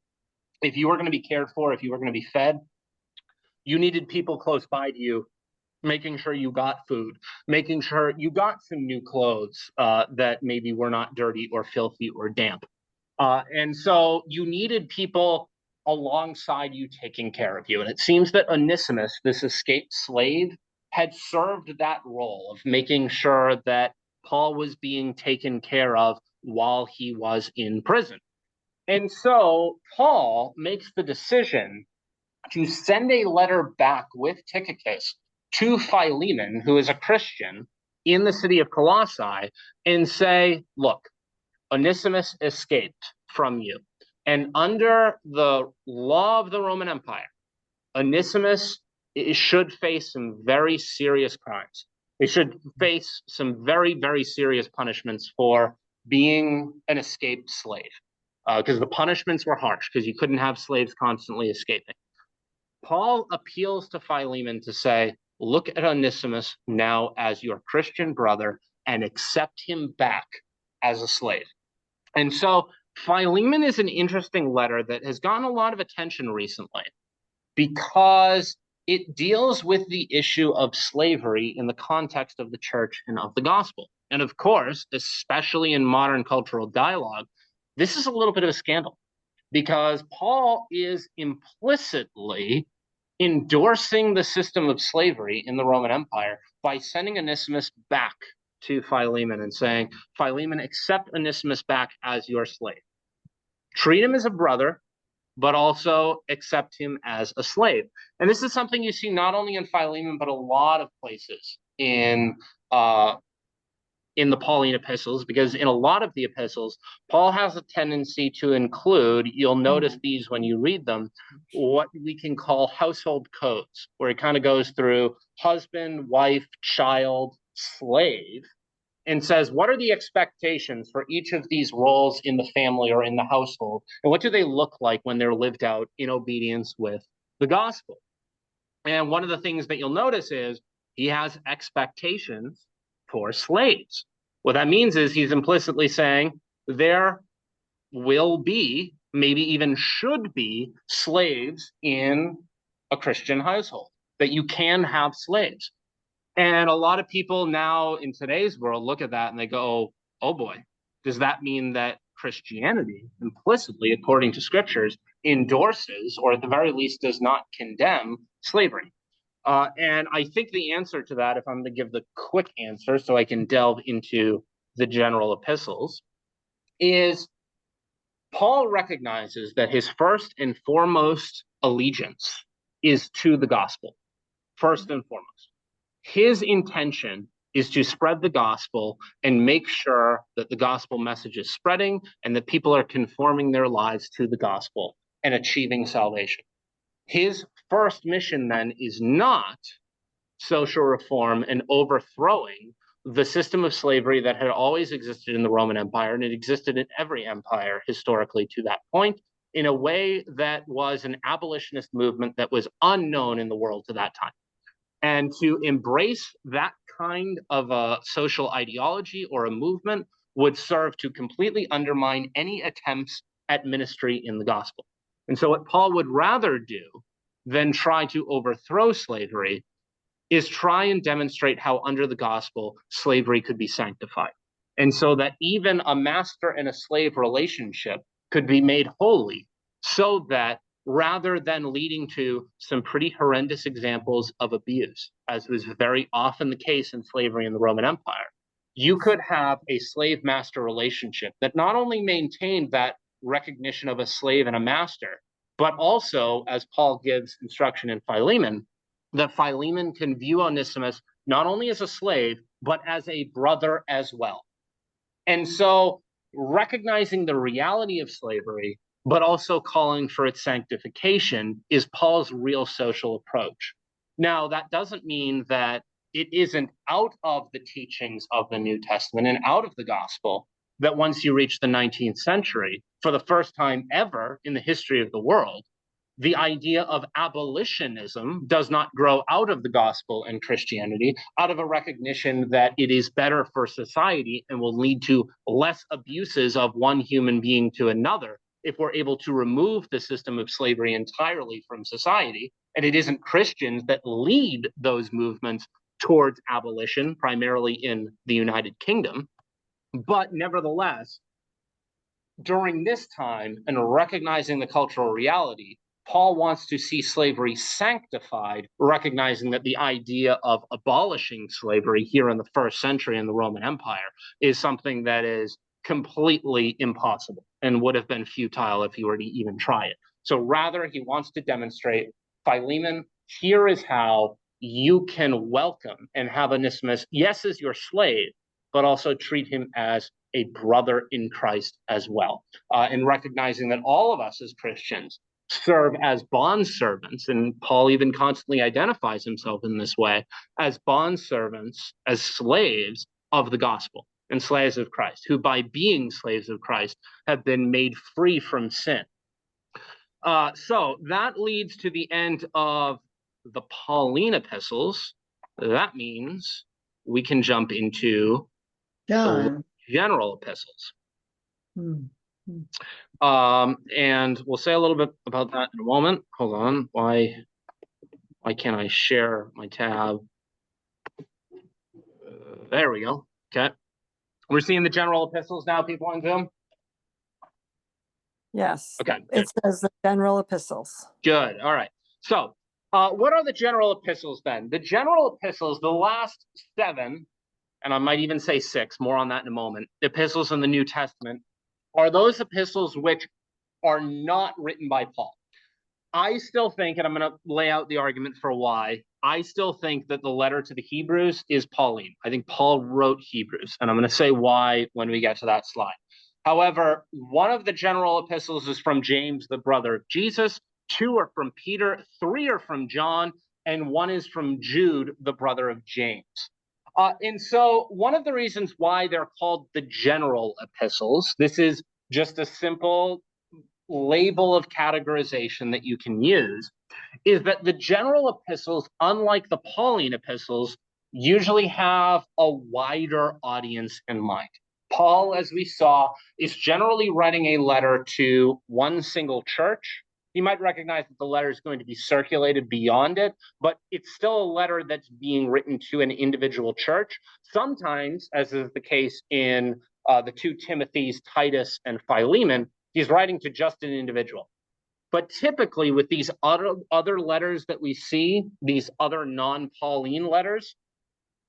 S1: If you were going to be cared for, if you were going to be fed, you needed people close by to you, making sure you got food, making sure you got some new clothes that maybe were not dirty or filthy or damp. And so you needed people alongside you taking care of you. And it seems that Onesimus, this escaped slave, had served that role of making sure that Paul was being taken care of while he was in prison. And so Paul makes the decision to send a letter back with Tychicus to Philemon, who is a Christian in the city of Colossae, and say, look, Onesimus escaped from you. And under the law of the Roman Empire, Onesimus should face some very serious crimes. He should face some very, very serious punishments for being an escaped slave, because the punishments were harsh, because you couldn't have slaves constantly escaping. Paul appeals to Philemon to say, look at Onesimus now as your Christian brother and accept him back as a slave. And so Philemon is an interesting letter that has gotten a lot of attention recently because it deals with the issue of slavery in the context of the church and of the gospel. And of course, especially in modern cultural dialogue, this is a little bit of a scandal because Paul is implicitly endorsing the system of slavery in the Roman Empire by sending Onesimus back to Philemon and saying, Philemon, accept Onesimus back as your slave. Treat him as a brother, but also accept him as a slave. And this is something you see not only in Philemon, but a lot of places in the Pauline epistles, because in a lot of the epistles, Paul has a tendency to include, you'll notice these when you read them, what we can call household codes, where it kind of goes through husband, wife, child, slave, and says, what are the expectations for each of these roles in the family or in the household? And what do they look like when they're lived out in obedience with the gospel? And one of the things that you'll notice is he has expectations for slaves. What that means is he's implicitly saying there will be, maybe even should be, slaves in a Christian household, that you can have slaves. And a lot of people now in today's world look at that and they go, oh boy, does that mean that Christianity implicitly, according to scriptures, endorses, or at the very least does not condemn, slavery? And I think the answer to that, if I'm going to give the quick answer so I can delve into the general epistles, is Paul recognizes that his first and foremost allegiance is to the gospel, first and foremost. His intention is to spread the gospel and make sure that the gospel message is spreading and that people are conforming their lives to the gospel and achieving salvation. His first mission then is not social reform and overthrowing the system of slavery that had always existed in the Roman Empire, and it existed in every empire historically to that point, in a way that was an abolitionist movement that was unknown in the world to that time. And to embrace that kind of a social ideology or a movement would serve to completely undermine any attempts at ministry in the gospel. And so what Paul would rather do than try to overthrow slavery is try and demonstrate how under the gospel slavery could be sanctified. And so that even a master and a slave relationship could be made holy, so that rather than leading to some pretty horrendous examples of abuse, as was very often the case in slavery in the Roman Empire, you could have a slave-master relationship that not only maintained that recognition of a slave and a master, but also, as Paul gives instruction in Philemon, that Philemon can view Onesimus not only as a slave, but as a brother as well. And so recognizing the reality of slavery, but also calling for its sanctification, is Paul's real social approach. Now, that doesn't mean that it isn't out of the teachings of the New Testament and out of the gospel that once you reach the 19th century, for the first time ever in the history of the world, the idea of abolitionism does not grow out of the gospel and Christianity, out of a recognition that it is better for society and will lead to less abuses of one human being to another if we're able to remove the system of slavery entirely from society. And it isn't Christians that lead those movements towards abolition, primarily in the United Kingdom. But nevertheless, during this time and recognizing the cultural reality, Paul wants to see slavery sanctified, recognizing that the idea of abolishing slavery here in the first century in the Roman Empire is something that is completely impossible and would have been futile if he were to even try it. So rather, he wants to demonstrate, Philemon, here is how you can welcome and have Onesimus, yes, as your slave, but also treat him as a brother in Christ as well. And recognizing that all of us as Christians serve as bondservants, and Paul even constantly identifies himself in this way, as bondservants, as slaves of the gospel and slaves of Christ, who by being slaves of Christ have been made free from sin. So that leads to the end of the Pauline epistles. That means we can jump into
S2: John.
S1: the general epistles.
S3: Hmm.
S1: And we'll say a little bit about that in a moment. Hold on. Why can't I share my tab? There we go. Okay. We're seeing the general epistles now, people on Zoom?
S3: Yes.
S1: Okay.
S3: It says the general epistles.
S1: Good. All right. So what are the general epistles then? The general epistles, the last 7, and I might even say 6, more on that in a moment, epistles in the New Testament, are those epistles which are not written by Paul. I still think, and I'm going to lay out the argument for why, I still think that the letter to the Hebrews is Pauline. I think Paul wrote Hebrews, and I'm going to say why when we get to that slide. However, one of the general epistles is from James, the brother of Jesus, 2 are from Peter, 3 are from John, and 1 is from Jude, the brother of James. And so one of the reasons why they're called the general epistles, this is just a simple label of categorization that you can use, is that the general epistles, unlike the Pauline epistles, usually have a wider audience in mind. Paul, as we saw, is generally writing a letter to one single church. You might recognize that the letter is going to be circulated beyond it, but it's still a letter that's being written to an individual church. Sometimes, as is the case in the 2 Timothys, Titus, and Philemon, he's writing to just an individual. But typically with these other letters that we see, these other non-Pauline letters,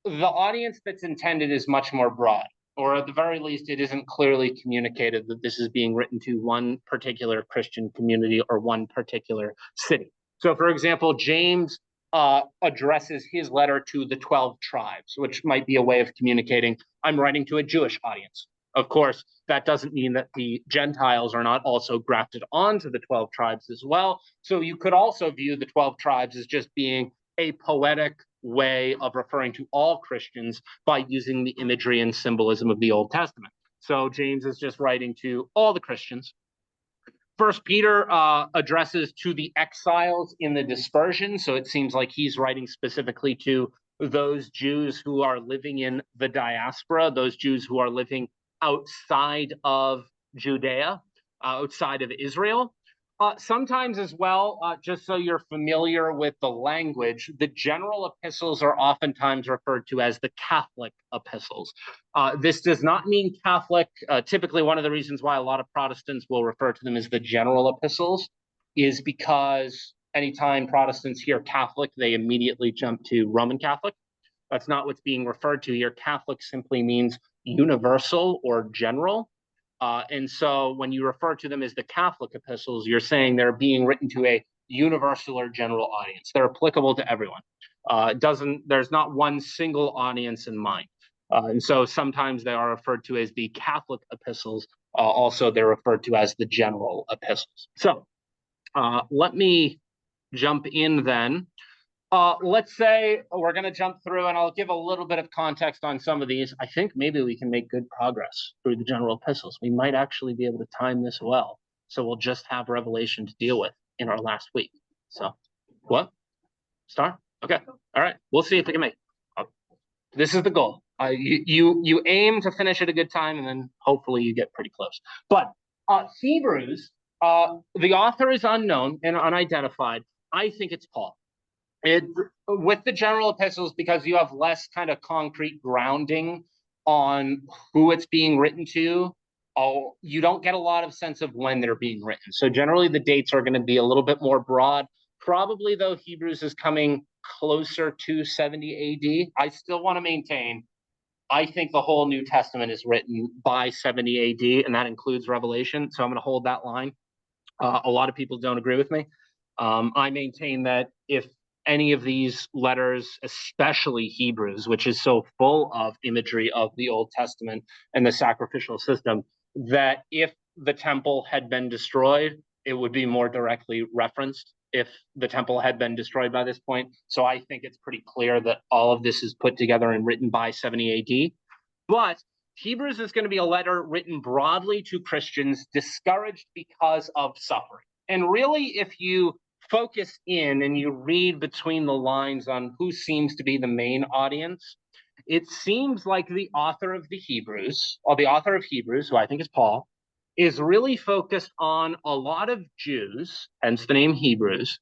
S1: the audience that's intended is much more broad, or at the very least, it isn't clearly communicated that this is being written to one particular Christian community or one particular city. So for example, James addresses his letter to the 12 tribes, which might be a way of communicating, I'm writing to a Jewish audience. Of course, that doesn't mean that the Gentiles are not also grafted onto the 12 tribes as well. So you could also view the 12 tribes as just being a poetic way of referring to all Christians by using the imagery and symbolism of the Old Testament. So James is just writing to all the Christians. First Peter addresses to the exiles in the dispersion. So it seems like he's writing specifically to those Jews who are living in the diaspora, those Jews who are living outside of Judea, outside of Israel. Sometimes as well, just so you're familiar with the language, the general epistles are oftentimes referred to as the Catholic epistles. This does not mean Catholic. Typically, one of the reasons why a lot of Protestants will refer to them as the general epistles is because anytime Protestants hear Catholic, they immediately jump to Roman Catholic. That's not what's being referred to here. Catholic simply means universal or general. And so when you refer to them as the Catholic epistles, you're saying they're being written to a universal or general audience. They're applicable to everyone. There's not one single audience in mind. And so sometimes they are referred to as the Catholic epistles. Also, they're referred to as the general epistles. So let me jump in then. Let's say we're going to jump through, and I'll give a little bit of context on some of these. I think maybe we can make good progress through the general epistles. We might actually be able to time this well. So we'll just have Revelation to deal with in our last week. So, what? Star? Okay. All right. We'll see if we can make it. This is the goal. You aim to finish at a good time, and then hopefully you get pretty close. But Hebrews, the author is unknown and unidentified. I think it's Paul. With the general epistles, because you have less kind of concrete grounding on who it's being written to, you don't get a lot of sense of when they're being written. So generally the dates are going to be a little bit more broad. Probably, though, Hebrews is coming closer to 70 AD. I still want to maintain, I think the whole New Testament is written by 70 AD, and that includes Revelation. So I'm going to hold that line. A lot of people don't agree with me. I maintain that if any of these letters, especially Hebrews, which is so full of imagery of the Old Testament and the sacrificial system, that if the temple had been destroyed, it would be more directly referenced if the temple had been destroyed by this point. So I think it's pretty clear that all of this is put together and written by 70 AD. But Hebrews is going to be a letter written broadly to Christians discouraged because of suffering. And really, if you focus in and you read between the lines on who seems to be the main audience, it seems like the author of Hebrews, who I think is Paul, is really focused on a lot of Jews, hence the name Hebrews,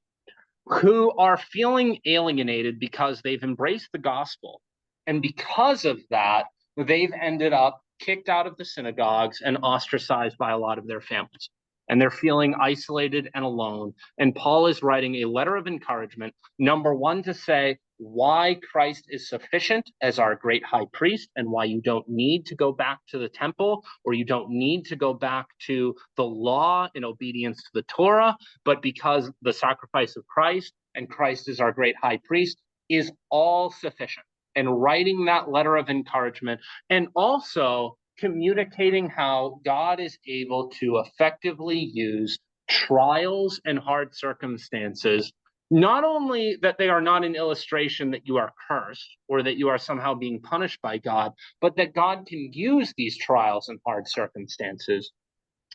S1: who are feeling alienated because they've embraced the gospel. And because of that, they've ended up kicked out of the synagogues and ostracized by a lot of their families. And they're feeling isolated and alone. And Paul is writing a letter of encouragement, number one, to say why Christ is sufficient as our great high priest and why you don't need to go back to the temple or you don't need to go back to the law in obedience to the Torah, but because the sacrifice of Christ and Christ is our great high priest is all sufficient. And writing that letter of encouragement and also communicating how God is able to effectively use trials and hard circumstances, not only that they are not an illustration that you are cursed or that you are somehow being punished by God, but that God can use these trials and hard circumstances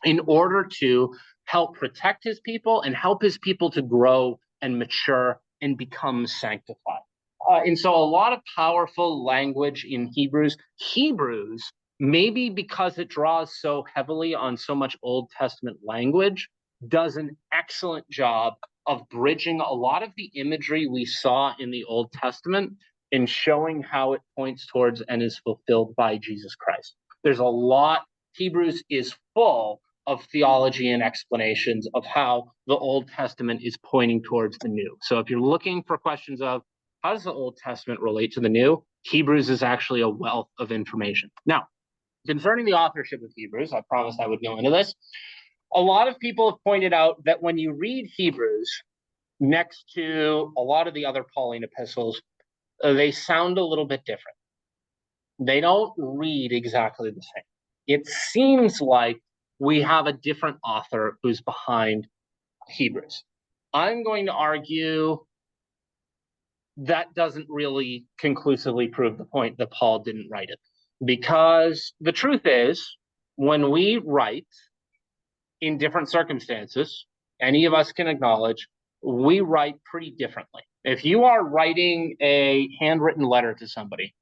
S1: in order to help protect his people and help his people to grow and mature and become sanctified. And so a lot of powerful language in Hebrews. Hebrews, maybe because it draws so heavily on so much Old Testament language, does an excellent job of bridging a lot of the imagery we saw in the Old Testament and showing how it points towards and is fulfilled by Jesus Christ. There's a lot. Hebrews is full of theology and explanations of how the Old Testament is pointing towards the new. So if you're looking for questions of how does the Old Testament relate to the new, Hebrews is actually a wealth of information. Now, concerning the authorship of Hebrews, I promised I would go into this. A lot of people have pointed out that when you read Hebrews next to a lot of the other Pauline epistles, they sound a little bit different. They don't read exactly the same. It seems like we have a different author who's behind Hebrews. I'm going to argue that doesn't really conclusively prove the point that Paul didn't write it. Because the truth is, when we write in different circumstances, any of us can acknowledge we write pretty differently. If you are writing a handwritten letter to somebody,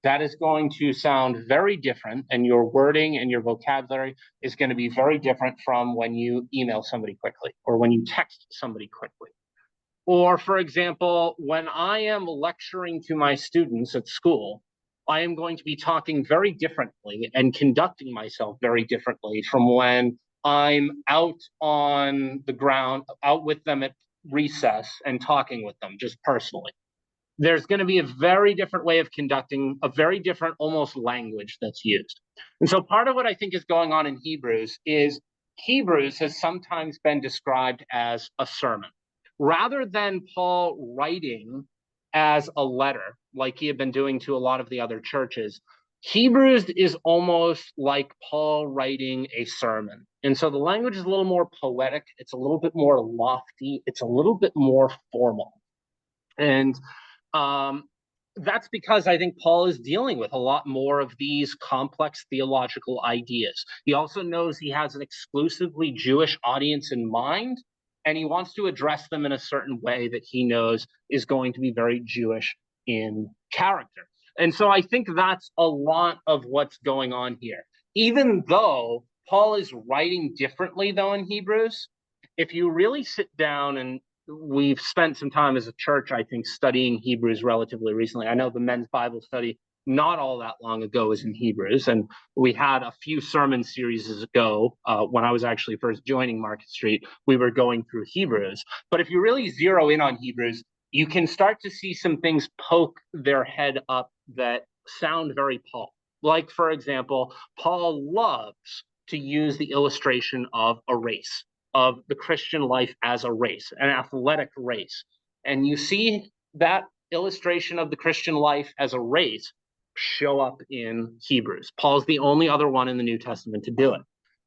S1: that is going to sound very different, and your wording and your vocabulary is going to be very different from when you email somebody quickly or when you text somebody quickly. Or, for example, when I am lecturing to my students at school, I am going to be talking very differently and conducting myself very differently from when I'm out on the ground, out with them at recess and talking with them just personally. There's going to be a very different way of conducting, a very different almost language that's used. And so part of what I think is going on in Hebrews is Hebrews has sometimes been described as a sermon. Rather than Paul writing as a letter, like he had been doing to a lot of the other churches, Hebrews is almost like Paul writing a sermon. And so the language is a little more poetic, it's a little bit more lofty, it's a little bit more formal. And that's because I think Paul is dealing with a lot more of these complex theological ideas. He also knows he has an exclusively Jewish audience in mind, and he wants to address them in a certain way that he knows is going to be very Jewish in character. And so I think that's a lot of what's going on here. Even though Paul is writing differently, though, in Hebrews, if you really sit down, and we've spent some time as a church, I think, studying Hebrews relatively recently. I know the men's Bible study not all that long ago was in Hebrews, and we had a few sermon series ago when I was actually first joining Market Street. We were going through Hebrews. But if you really zero in on Hebrews, you can start to see some things poke their head up that sound very Paul. Like, for example, Paul loves to use the illustration of a race, of the Christian life as a race, an athletic race. And you see that illustration of the Christian life as a race show up in Hebrews. Paul's the only other one in the New Testament to do it.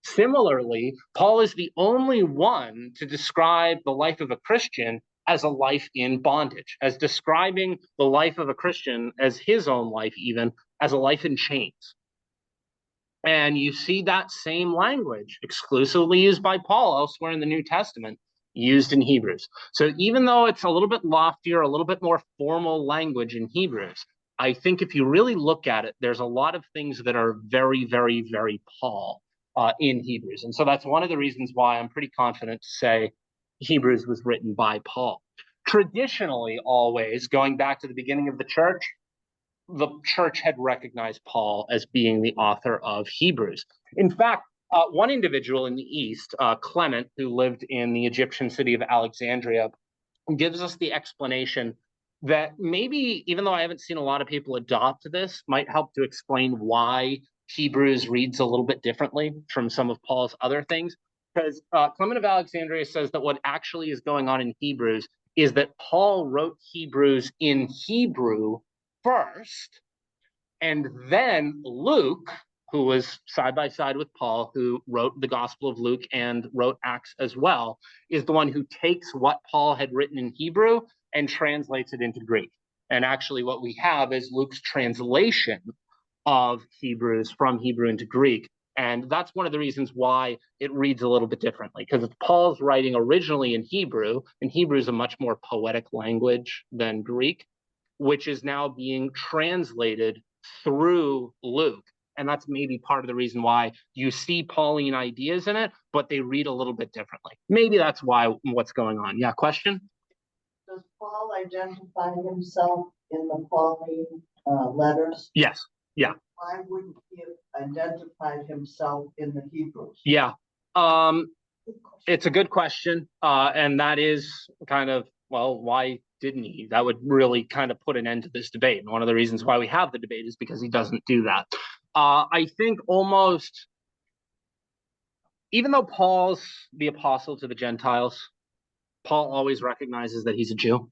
S1: Similarly, Paul is the only one to describe the life of a Christian as a life in bondage, as describing the life of a Christian as his own life, even as a life in chains. And you see that same language exclusively used by Paul elsewhere in the New Testament, used in Hebrews. So even though it's a little bit loftier, a little bit more formal language in Hebrews, I think if you really look at it, there's a lot of things that are very, very, very Paul in Hebrews. And so that's one of the reasons why I'm pretty confident to say Hebrews was written by Paul. Traditionally, always, going back to the beginning of the church had recognized Paul as being the author of Hebrews. In fact, one individual in the East, Clement, who lived in the Egyptian city of Alexandria, gives us the explanation that maybe, even though I haven't seen a lot of people adopt this, might help to explain why Hebrews reads a little bit differently from some of Paul's other things. Because Clement of Alexandria says that what actually is going on in Hebrews is that Paul wrote Hebrews in Hebrew first, and then Luke, who was side by side with Paul, who wrote the Gospel of Luke and wrote Acts as well, is the one who takes what Paul had written in Hebrew and translates it into Greek. And actually what we have is Luke's translation of Hebrews from Hebrew into Greek. And that's one of the reasons why it reads a little bit differently, because if Paul's writing originally in Hebrew, and Hebrew is a much more poetic language than Greek, which is now being translated through Luke. And that's maybe part of the reason why you see Pauline ideas in it, but they read a little bit differently. Maybe that's why what's going on. Yeah, question?
S2: Does Paul identify himself in the Pauline letters?
S1: Yes. Yeah.
S2: Why wouldn't he have identified himself in the Hebrews?
S1: Yeah. It's a good question. And that is kind of, well, why didn't he? That would really kind of put an end to this debate. And one of the reasons why we have the debate is because he doesn't do that. I think almost, even though Paul's the apostle to the Gentiles, Paul always recognizes that he's a Jew.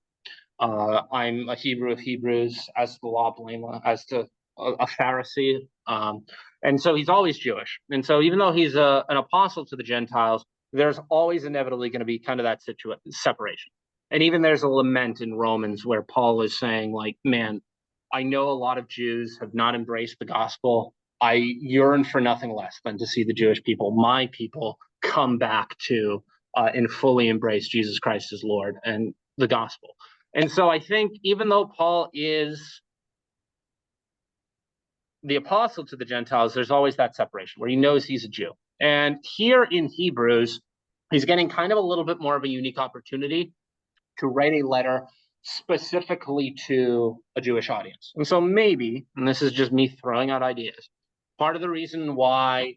S1: I'm a Hebrew of Hebrews, as to the law blameless, as to a Pharisee. And so he's always Jewish. And so even though he's an apostle to the Gentiles, there's always inevitably going to be kind of that separation. And even there's a lament in Romans where Paul is saying, like, man, I know a lot of Jews have not embraced the gospel. I yearn for nothing less than to see the Jewish people, my people, come back to and fully embrace Jesus Christ as Lord and the gospel. And so I think even though Paul is the apostle to the Gentiles, there's always that separation where he knows he's a Jew. And here in Hebrews, he's getting kind of a little bit more of a unique opportunity to write a letter specifically to a Jewish audience. And so maybe, and this is just me throwing out ideas, part of the reason why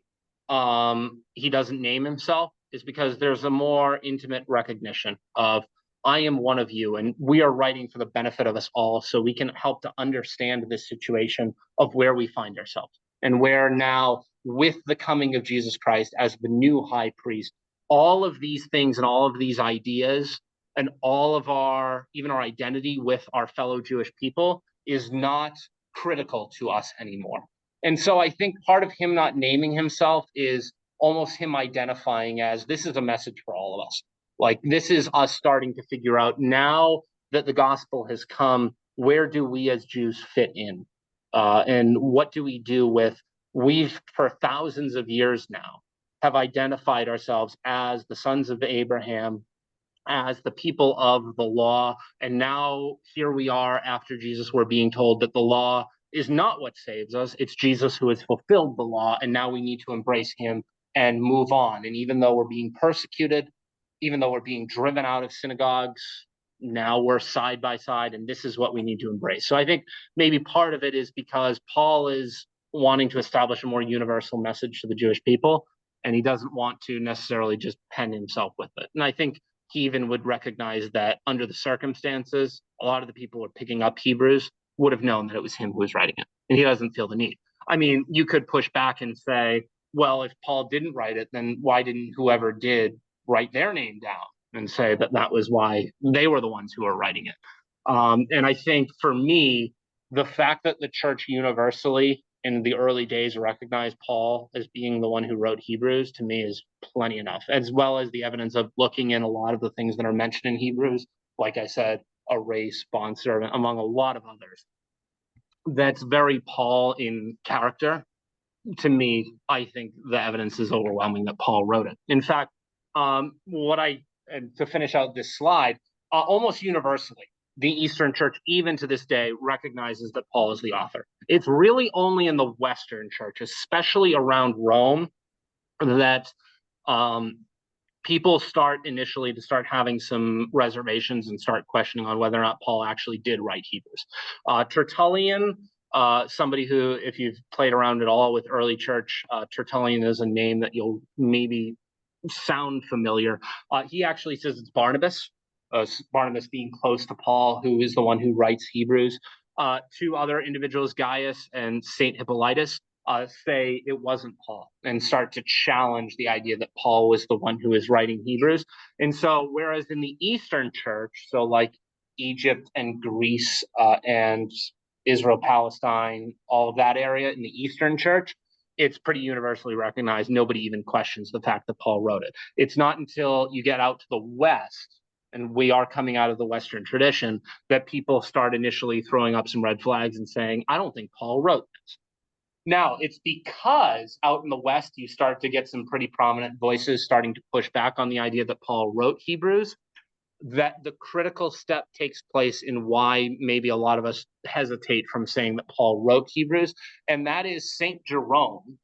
S1: he doesn't name himself is because there's a more intimate recognition of, I am one of you, and we are writing for the benefit of us all, so we can help to understand this situation of where we find ourselves, and where now, with the coming of Jesus Christ as the new high priest, all of these things and all of these ideas and all of even our identity with our fellow Jewish people is not critical to us anymore. And so I think part of him not naming himself is almost him identifying as, this is a message for all of us. Like, this is us starting to figure out, now that the gospel has come, where do we as Jews fit in? And what do we do with, we've for thousands of years now have identified ourselves as the sons of Abraham, as the people of the law. And now here we are after Jesus, we're being told that the law is not what saves us. It's Jesus who has fulfilled the law. And now we need to embrace him and move on. And even though we're being persecuted, even though we're being driven out of synagogues, now we're side by side, and this is what we need to embrace. So I think maybe part of it is because Paul is wanting to establish a more universal message to the Jewish people, and he doesn't want to necessarily just pen himself with it. And I think he even would recognize that under the circumstances, a lot of the people who are picking up Hebrews would have known that it was him who was writing it, and he doesn't feel the need. I mean, you could push back and say, well, if Paul didn't write it, then why didn't whoever did write their name down and say that that was why they were the ones who were writing it? And I think for me, the fact that the church universally in the early days recognized Paul as being the one who wrote Hebrews, to me, is plenty enough, as well as the evidence of looking in a lot of the things that are mentioned in Hebrews, like I said, a race, bondservant, among a lot of others. That's very Paul in character. To me, I think the evidence is overwhelming that Paul wrote it. In fact, to finish out this slide, almost universally, the Eastern Church, even to this day, recognizes that Paul is the author. It's really only in the Western Church, especially around Rome, that people start having some reservations and start questioning on whether or not Paul actually did write Hebrews. Tertullian, somebody who, if you've played around at all with early church, Tertullian is a name that you'll maybe sound familiar. He actually says it's Barnabas, Barnabas being close to Paul, who is the one who writes Hebrews. Two other individuals, Gaius and Saint Hippolytus, say it wasn't Paul, and start to challenge the idea that Paul was the one who is writing Hebrews. And so, whereas in the Eastern Church, so like Egypt and Greece and Israel, Palestine, all of that area in the Eastern Church, it's pretty universally recognized. Nobody even questions the fact that Paul wrote it. It's not until you get out to the West, and we are coming out of the Western tradition, that people start initially throwing up some red flags and saying, I don't think Paul wrote this. Now, it's because out in the West, you start to get some pretty prominent voices starting to push back on the idea that Paul wrote Hebrews, that the critical step takes place in why maybe a lot of us hesitate from saying that Paul wrote Hebrews. And that is St. Jerome,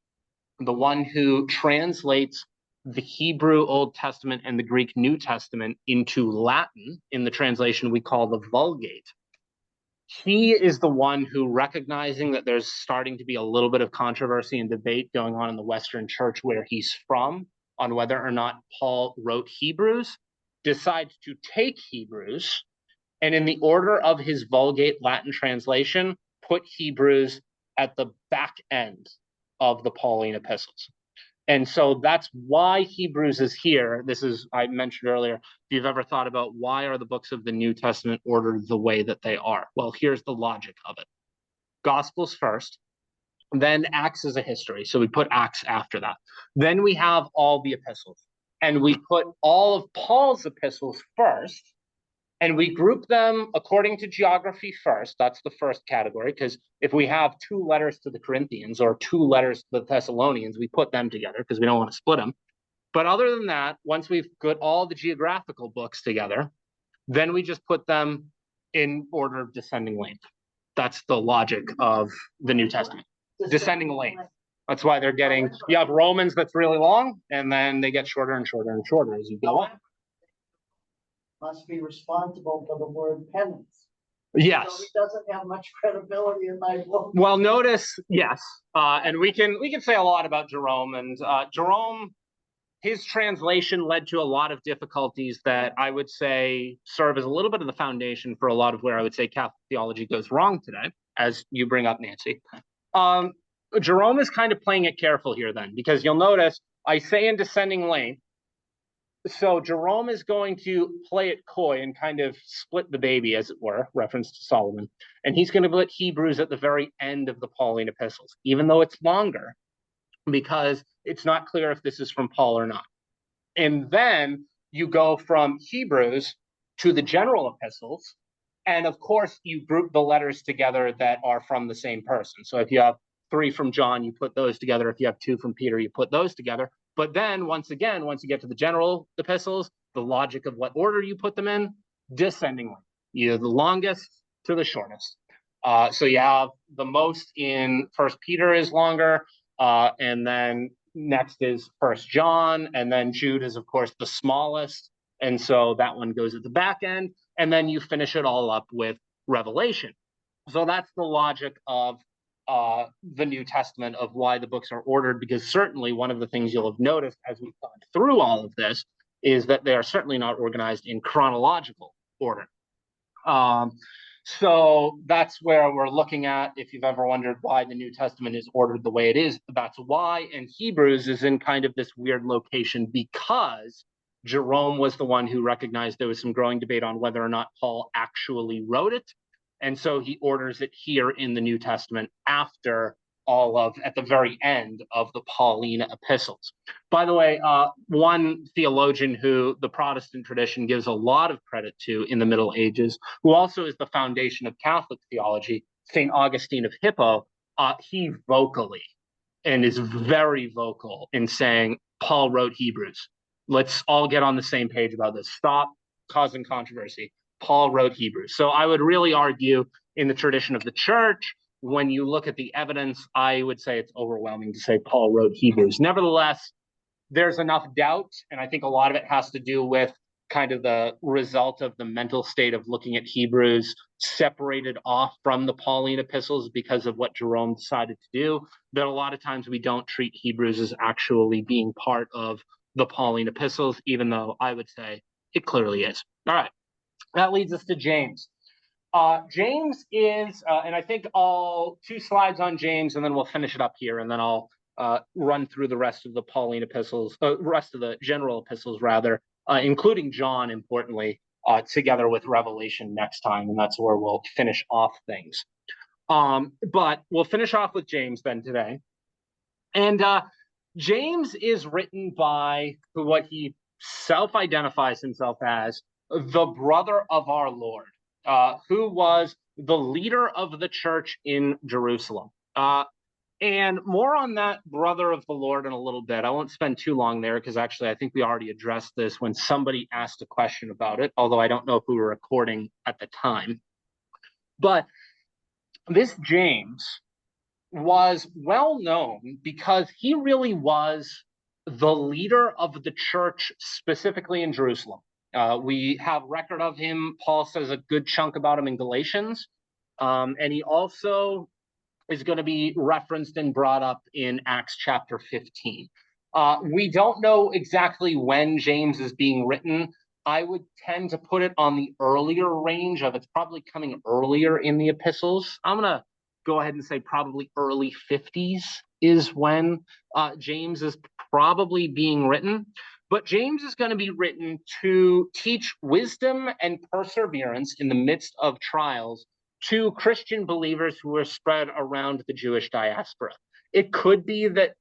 S1: the one who translates the Hebrew Old Testament and the Greek New Testament into Latin in the translation we call the Vulgate. He is the one who, recognizing that there's starting to be a little bit of controversy and debate going on in the Western Church where he's from on whether or not Paul wrote Hebrews, decides to take Hebrews and, in the order of his Vulgate Latin translation, put Hebrews at the back end of the Pauline epistles. And so that's why Hebrews is here. This is, I mentioned earlier, if you've ever thought about why are the books of the New Testament ordered the way that they are? Well, here's the logic of it. Gospels first, then Acts is a history. So we put Acts after that. Then we have all the epistles. And we put all of Paul's epistles first, And we group them according to geography first. That's the first category, because if we have 2 letters to the Corinthians or 2 letters to the Thessalonians, we put them together because we don't want to split them. But other than that, once we've got all the geographical books together, then we just put them in order of descending length. That's the logic of the New Testament. Descending length. That's why they're getting, you have Romans that's really long, and then they get shorter and shorter and shorter as you go on.
S2: Must be responsible for the word penance.
S1: Yes.
S2: So he doesn't have much credibility in my book.
S1: Well, notice, yes. And we can say a lot about Jerome. And Jerome, his translation led to a lot of difficulties that I would say serve as a little bit of the foundation for a lot of where I would say Catholic theology goes wrong today, as you bring up, Nancy. Jerome is kind of playing it careful here then, because you'll notice I say in descending length. So Jerome is going to play it coy and kind of split the baby, as it were, reference to Solomon. And he's going to put Hebrews at the very end of the Pauline epistles, even though it's longer, because it's not clear if this is from Paul or not. And then you go from Hebrews to the general epistles. And of course, you group the letters together that are from the same person. So if you have 3 from John, you put those together. If you have 2 from Peter, you put those together. But then, once again, once you get to the general epistles, the logic of what order you put them in, descendingly. You know, the longest to the shortest. So you have the most in First Peter is longer, and then next is First John, and then Jude is, of course, the smallest. And so that one goes at the back end, and then you finish it all up with Revelation. So that's the logic of the New Testament, of why the books are ordered, because certainly one of the things you'll have noticed as we've gone through all of this is that they are certainly not organized in chronological order. So that's where we're looking at. If you've ever wondered why the New Testament is ordered the way it is, that's why. And Hebrews is in kind of this weird location because Jerome was the one who recognized there was some growing debate on whether or not Paul actually wrote it. And so he orders it here in the New Testament after at the very end of the Pauline epistles. By the way, one theologian who the Protestant tradition gives a lot of credit to in the Middle Ages, who also is the foundation of Catholic theology, St. Augustine of Hippo, he vocally and is very vocal in saying Paul wrote Hebrews. Let's all get on the same page about this. Stop causing controversy. Paul wrote Hebrews. So I would really argue in the tradition of the church, when you look at the evidence, I would say it's overwhelming to say Paul wrote Hebrews. Nevertheless, there's enough doubt, and I think a lot of it has to do with kind of the result of the mental state of looking at Hebrews separated off from the Pauline epistles because of what Jerome decided to do, that a lot of times we don't treat Hebrews as actually being part of the Pauline epistles, even though I would say it clearly is. All right. That leads us to James. James is, and I think I'll 2 slides on James, and then we'll finish it up here, and then I'll run through the rest of the Pauline epistles, rest of the general epistles, rather, including John, importantly, together with Revelation next time, and that's where we'll finish off things. But we'll finish off with James then today. And James is written by what he self-identifies himself as, the brother of our Lord, who was the leader of the church in Jerusalem. And more on that brother of the Lord in a little bit. I won't spend too long there because actually I think we already addressed this when somebody asked a question about it, although I don't know if we were recording at the time. But this James was well known because he really was the leader of the church, specifically in Jerusalem. We have record of him. Paul says a good chunk about him in Galatians. And he also is going to be referenced and brought up in Acts chapter 15. We don't know exactly when James is being written. I would tend to put it on the earlier range of it's probably coming earlier in the epistles. I'm going to go ahead and say probably early 50s is when James is probably being written. But James is going to be written to teach wisdom and perseverance in the midst of trials to Christian believers who are spread around the Jewish diaspora. It could be that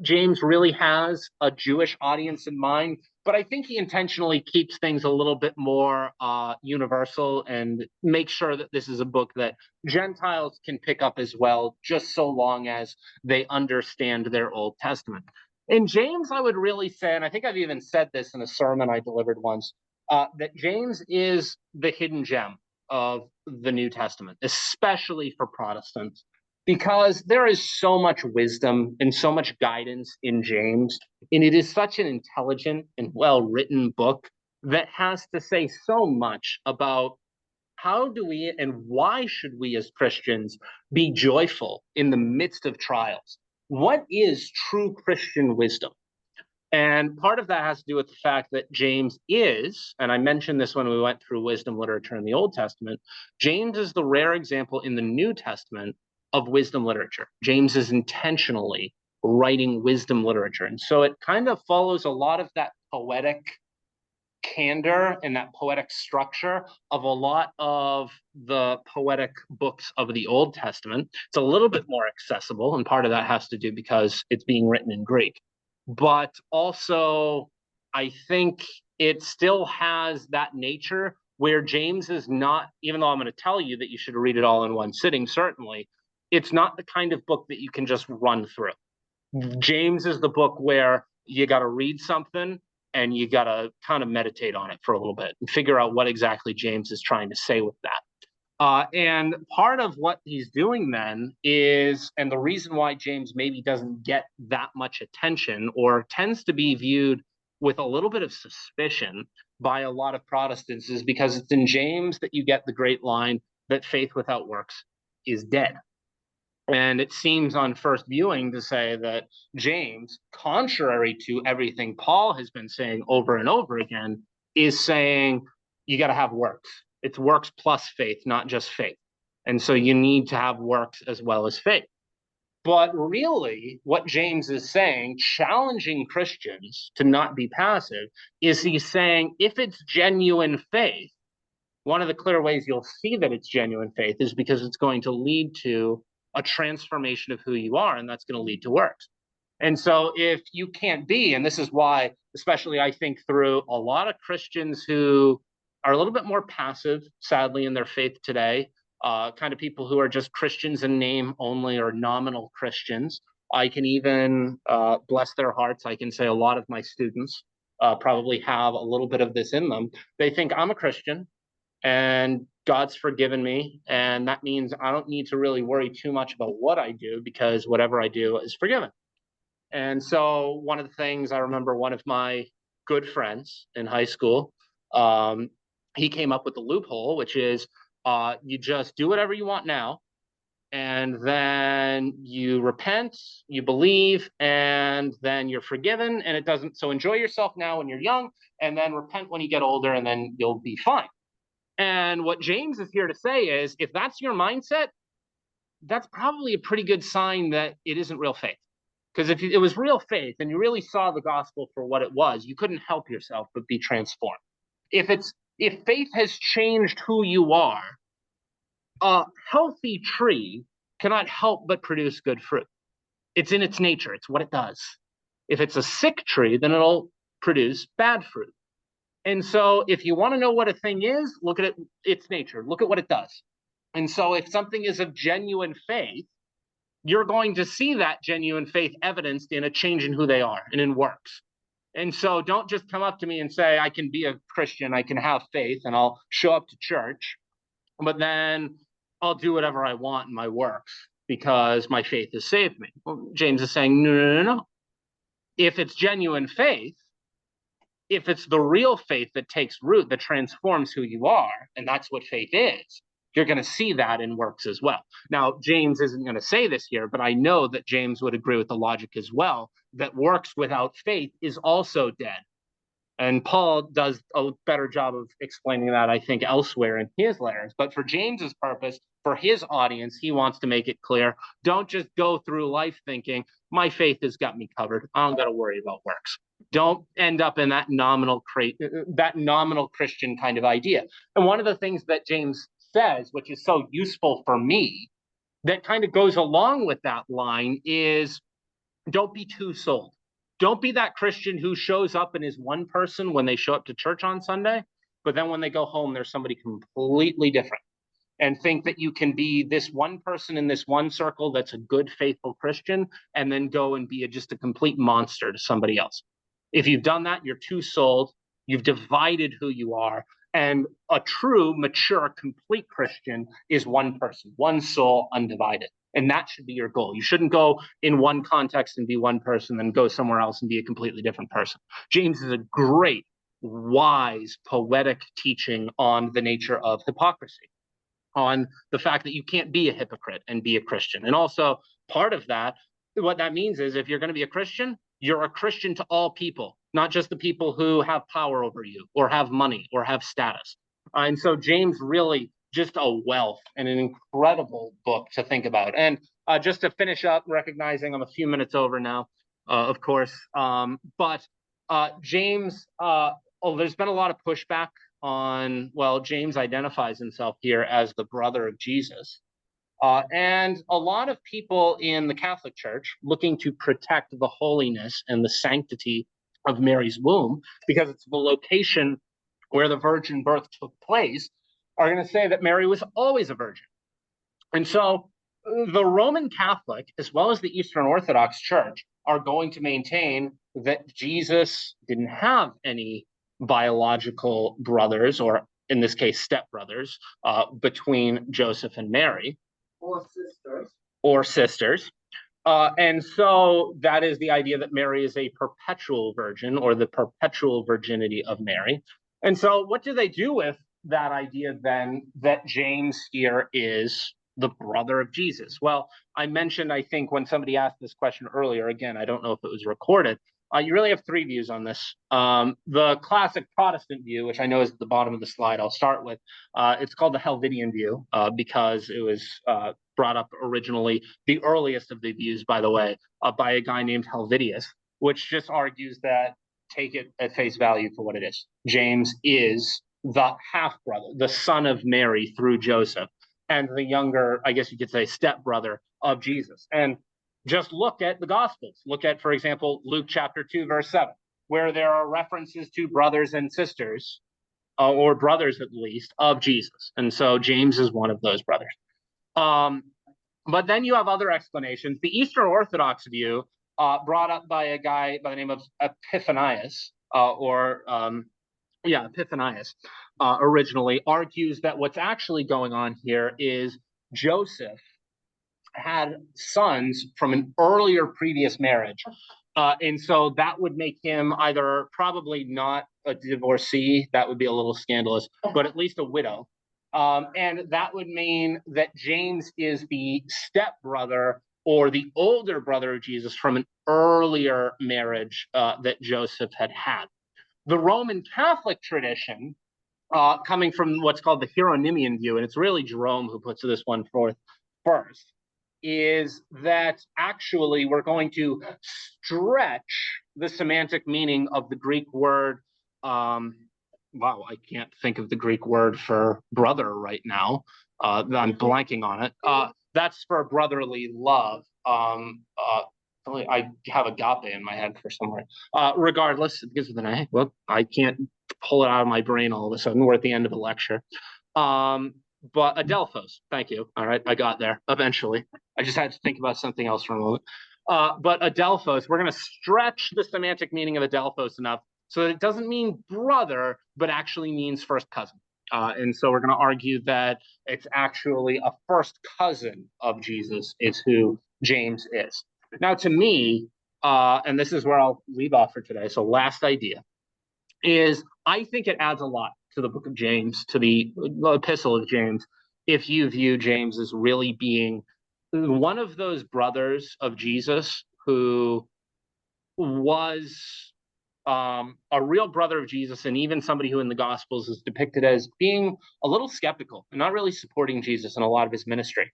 S1: James really has a Jewish audience in mind, but I think he intentionally keeps things a little bit more universal and makes sure that this is a book that Gentiles can pick up as well, just so long as they understand their Old Testament. In James, I would really say, and I think I've even said this in a sermon I delivered once, that James is the hidden gem of the New Testament, especially for Protestants, because there is so much wisdom and so much guidance in James, and it is such an intelligent and well-written book that has to say so much about how do we and why should we as Christians be joyful in the midst of trials? What is true Christian wisdom? And part of that has to do with the fact that James is, and I mentioned this when we went through wisdom literature in the Old Testament, James is the rare example in the New Testament of wisdom literature. James is intentionally writing wisdom literature. And so it kind of follows a lot of that poetic candor and that poetic structure of a lot of the poetic books of the Old Testament. It's a little bit more accessible, and part of that has to do because it's being written in Greek. But also, I think it still has that nature where James is not, even though I'm going to tell you that you should read it all in one sitting, certainly, it's not the kind of book that you can just run through. James is the book where you got to read something and you got to kind of meditate on it for a little bit and figure out what exactly James is trying to say with that. And part of what he's doing then is, and the reason why James maybe doesn't get that much attention or tends to be viewed with a little bit of suspicion by a lot of Protestants, is because it's in James that you get the great line that faith without works is dead. And it seems on first viewing to say that James, contrary to everything Paul has been saying over and over again, is saying you got to have works. It's works plus faith, not just faith. And so you need to have works as well as faith. But really, what James is saying, challenging Christians to not be passive, is he's saying if it's genuine faith, one of the clear ways you'll see that it's genuine faith is because it's going to lead to a transformation of who you are, and that's going to lead to works. And so if you can't be, and this is why, especially I think through a lot of Christians who are a little bit more passive, sadly, in their faith today, kind of people who are just Christians in name only or nominal Christians. I can even bless their hearts. I can say a lot of my students probably have a little bit of this in them. They think I'm a Christian and God's forgiven me, and that means I don't need to really worry too much about what I do because whatever I do is forgiven. And so one of the things I remember, one of my good friends in high school, he came up with the loophole, which is you just do whatever you want now, and then you repent, you believe, and then you're forgiven, and it doesn't. So enjoy yourself now when you're young, and then repent when you get older, and then you'll be fine. And what James is here to say is, if that's your mindset, that's probably a pretty good sign that it isn't real faith. Because if it was real faith and you really saw the gospel for what it was, you couldn't help yourself but be transformed. If faith has changed who you are, a healthy tree cannot help but produce good fruit. It's in its nature. It's what it does. If it's a sick tree, then it'll produce bad fruit. And so if you want to know what a thing is, look at its nature. Look at what it does. And so if something is of genuine faith, you're going to see that genuine faith evidenced in a change in who they are and in works. And so don't just come up to me and say, I can be a Christian, I can have faith, and I'll show up to church, but then I'll do whatever I want in my works because my faith has saved me. Well, James is saying, no. If it's genuine faith, if it's the real faith that takes root, that transforms who you are, and that's what faith is, you're going to see that in works as well. Now, James isn't going to say this here, but I know that James would agree with the logic as well, that works without faith is also dead. And Paul does a better job of explaining that, I think, elsewhere in his letters. But for James's purpose, for his audience, he wants to make it clear, don't just go through life thinking, my faith has got me covered. I don't got to worry about works. Don't end up in that nominal Christian kind of idea. And one of the things that James says, which is so useful for me, that kind of goes along with that line is don't be too sold. Don't be that Christian who shows up and is one person when they show up to church on Sunday, but then when they go home, there's somebody completely different. And think that you can be this one person in this one circle that's a good, faithful Christian, and then go and be just a complete monster to somebody else. If you've done that, you're too sold. You've divided who you are. And a true, mature, complete Christian is one person, one soul, undivided. And that should be your goal. You shouldn't go in one context and be one person, then go somewhere else and be a completely different person. James is a great, wise, poetic teaching on the nature of hypocrisy, on the fact that you can't be a hypocrite and be a Christian. And also, part of that, what that means is if you're going to be a Christian, you're a Christian to all people, not just the people who have power over you or have money or have status. And so James really just a wealth and an incredible book to think about. And just to finish up, recognizing I'm a few minutes over now, of course, but James, there's been a lot of pushback on, well, James identifies himself here as the brother of Jesus. And a lot of people in the Catholic Church, looking to protect the holiness and the sanctity of Mary's womb, because it's the location where the virgin birth took place, are going to say that Mary was always a virgin. And so the Roman Catholic, as well as the Eastern Orthodox Church, are going to maintain that Jesus didn't have any biological brothers, or in this case, stepbrothers, between Joseph and Mary. Or sisters. And so that is the idea that Mary is a perpetual virgin, or the perpetual virginity of Mary. And so what do they do with that idea then that James here is the brother of Jesus? Well, I mentioned, I think, when somebody asked this question earlier, again, I don't know if it was recorded, you really have three views on this. The classic Protestant view, which I know is at the bottom of the slide, I'll start with. It's called the Helvidian view because it was brought up originally, the earliest of the views, by the way, by a guy named Helvidius, which just argues that, take it at face value for what it is, James is the half-brother, the son of Mary through Joseph, and the younger, I guess you could say, stepbrother of Jesus. And just look at the Gospels. Look at, for example, Luke chapter 2, verse 7, where there are references to brothers and sisters, or brothers at least, of Jesus. And so James is one of those brothers. But then you have other explanations. The Eastern Orthodox view, brought up by a guy by the name of Epiphanius, Epiphanius, originally, argues that what's actually going on here is Joseph had sons from an earlier previous marriage. And so that would make him either probably not a divorcee, that would be a little scandalous, but at least a widow. And that would mean that James is the stepbrother or the older brother of Jesus from an earlier marriage that Joseph had had. The Roman Catholic tradition, coming from what's called the Hieronymian view, and it's really Jerome who puts this one forth first, is that actually we're going to stretch the semantic meaning of the Greek word. Wow, I can't think of the Greek word for brother right now. I'm blanking on it. That's for brotherly love. I have agape in my head for some reason. Regardless, it begins with an A. Well, I can't pull it out of my brain all of a sudden. We're at the end of a lecture. But adelphos, thank you. All right, I got there eventually. I just had to think about something else for a moment. But adelphos, we're going to stretch the semantic meaning of adelphos enough so that it doesn't mean brother, but actually means first cousin. And so we're going to argue that it's actually a first cousin of Jesus is who James is. Now, to me, and this is where I'll leave off for today, so last idea, is I think it adds a lot to the book of James, to the epistle of James, if you view James as really being one of those brothers of Jesus who was a real brother of Jesus, and even somebody who in the Gospels is depicted as being a little skeptical and not really supporting Jesus in a lot of his ministry.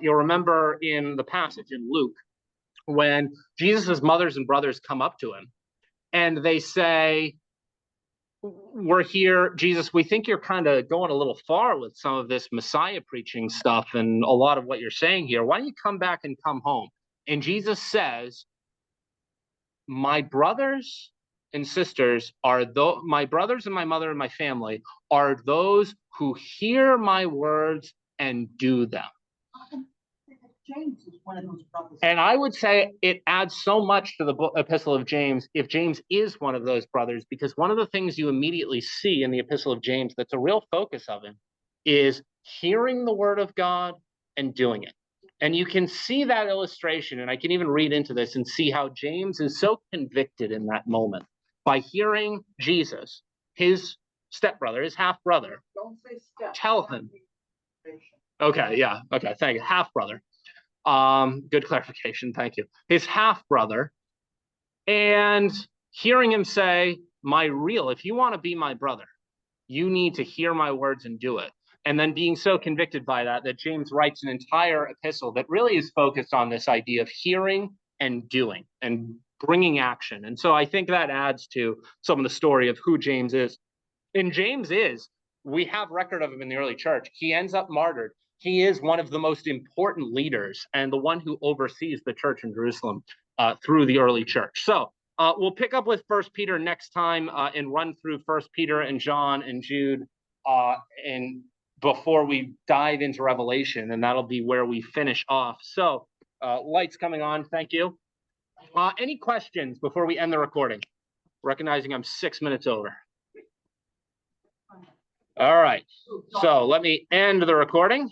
S1: You'll remember in the passage in Luke, when Jesus's mothers and brothers come up to him and they say, we're here, Jesus, we think you're kind of going a little far with some of this Messiah preaching stuff and a lot of what you're saying here. Why don't you come back and come home? And Jesus says, my brothers and sisters my brothers and my mother and my family are those who hear my words and do them.
S2: James is one of those brothers.
S1: And I would say it adds so much to the Epistle of James if James is one of those brothers, because one of the things you immediately see in the Epistle of James that's a real focus of him is hearing the word of God and doing it. And you can see that illustration, and I can even read into this and see how James is so convicted in that moment by hearing Jesus, his stepbrother, his half-brother,
S2: Don't say step.
S1: tell him. Okay, yeah, okay, thank you, half-brother. Good clarification, thank you. His half-brother, and hearing him say, if you want to be my brother, you need to hear my words and do it. And then being so convicted by that James writes an entire epistle that really is focused on this idea of hearing and doing and bringing action. And so I think that adds to some of the story of who James is. And we have record of him in the early church. He ends up martyred. He is one of the most important leaders and the one who oversees the church in Jerusalem through the early church. So we'll pick up with 1 Peter next time and run through 1 Peter and John and Jude and before we dive into Revelation, and that'll be where we finish off. So lights coming on. Thank you. Any questions before we end the recording? Recognizing I'm 6 minutes over. All right. So let me end the recording.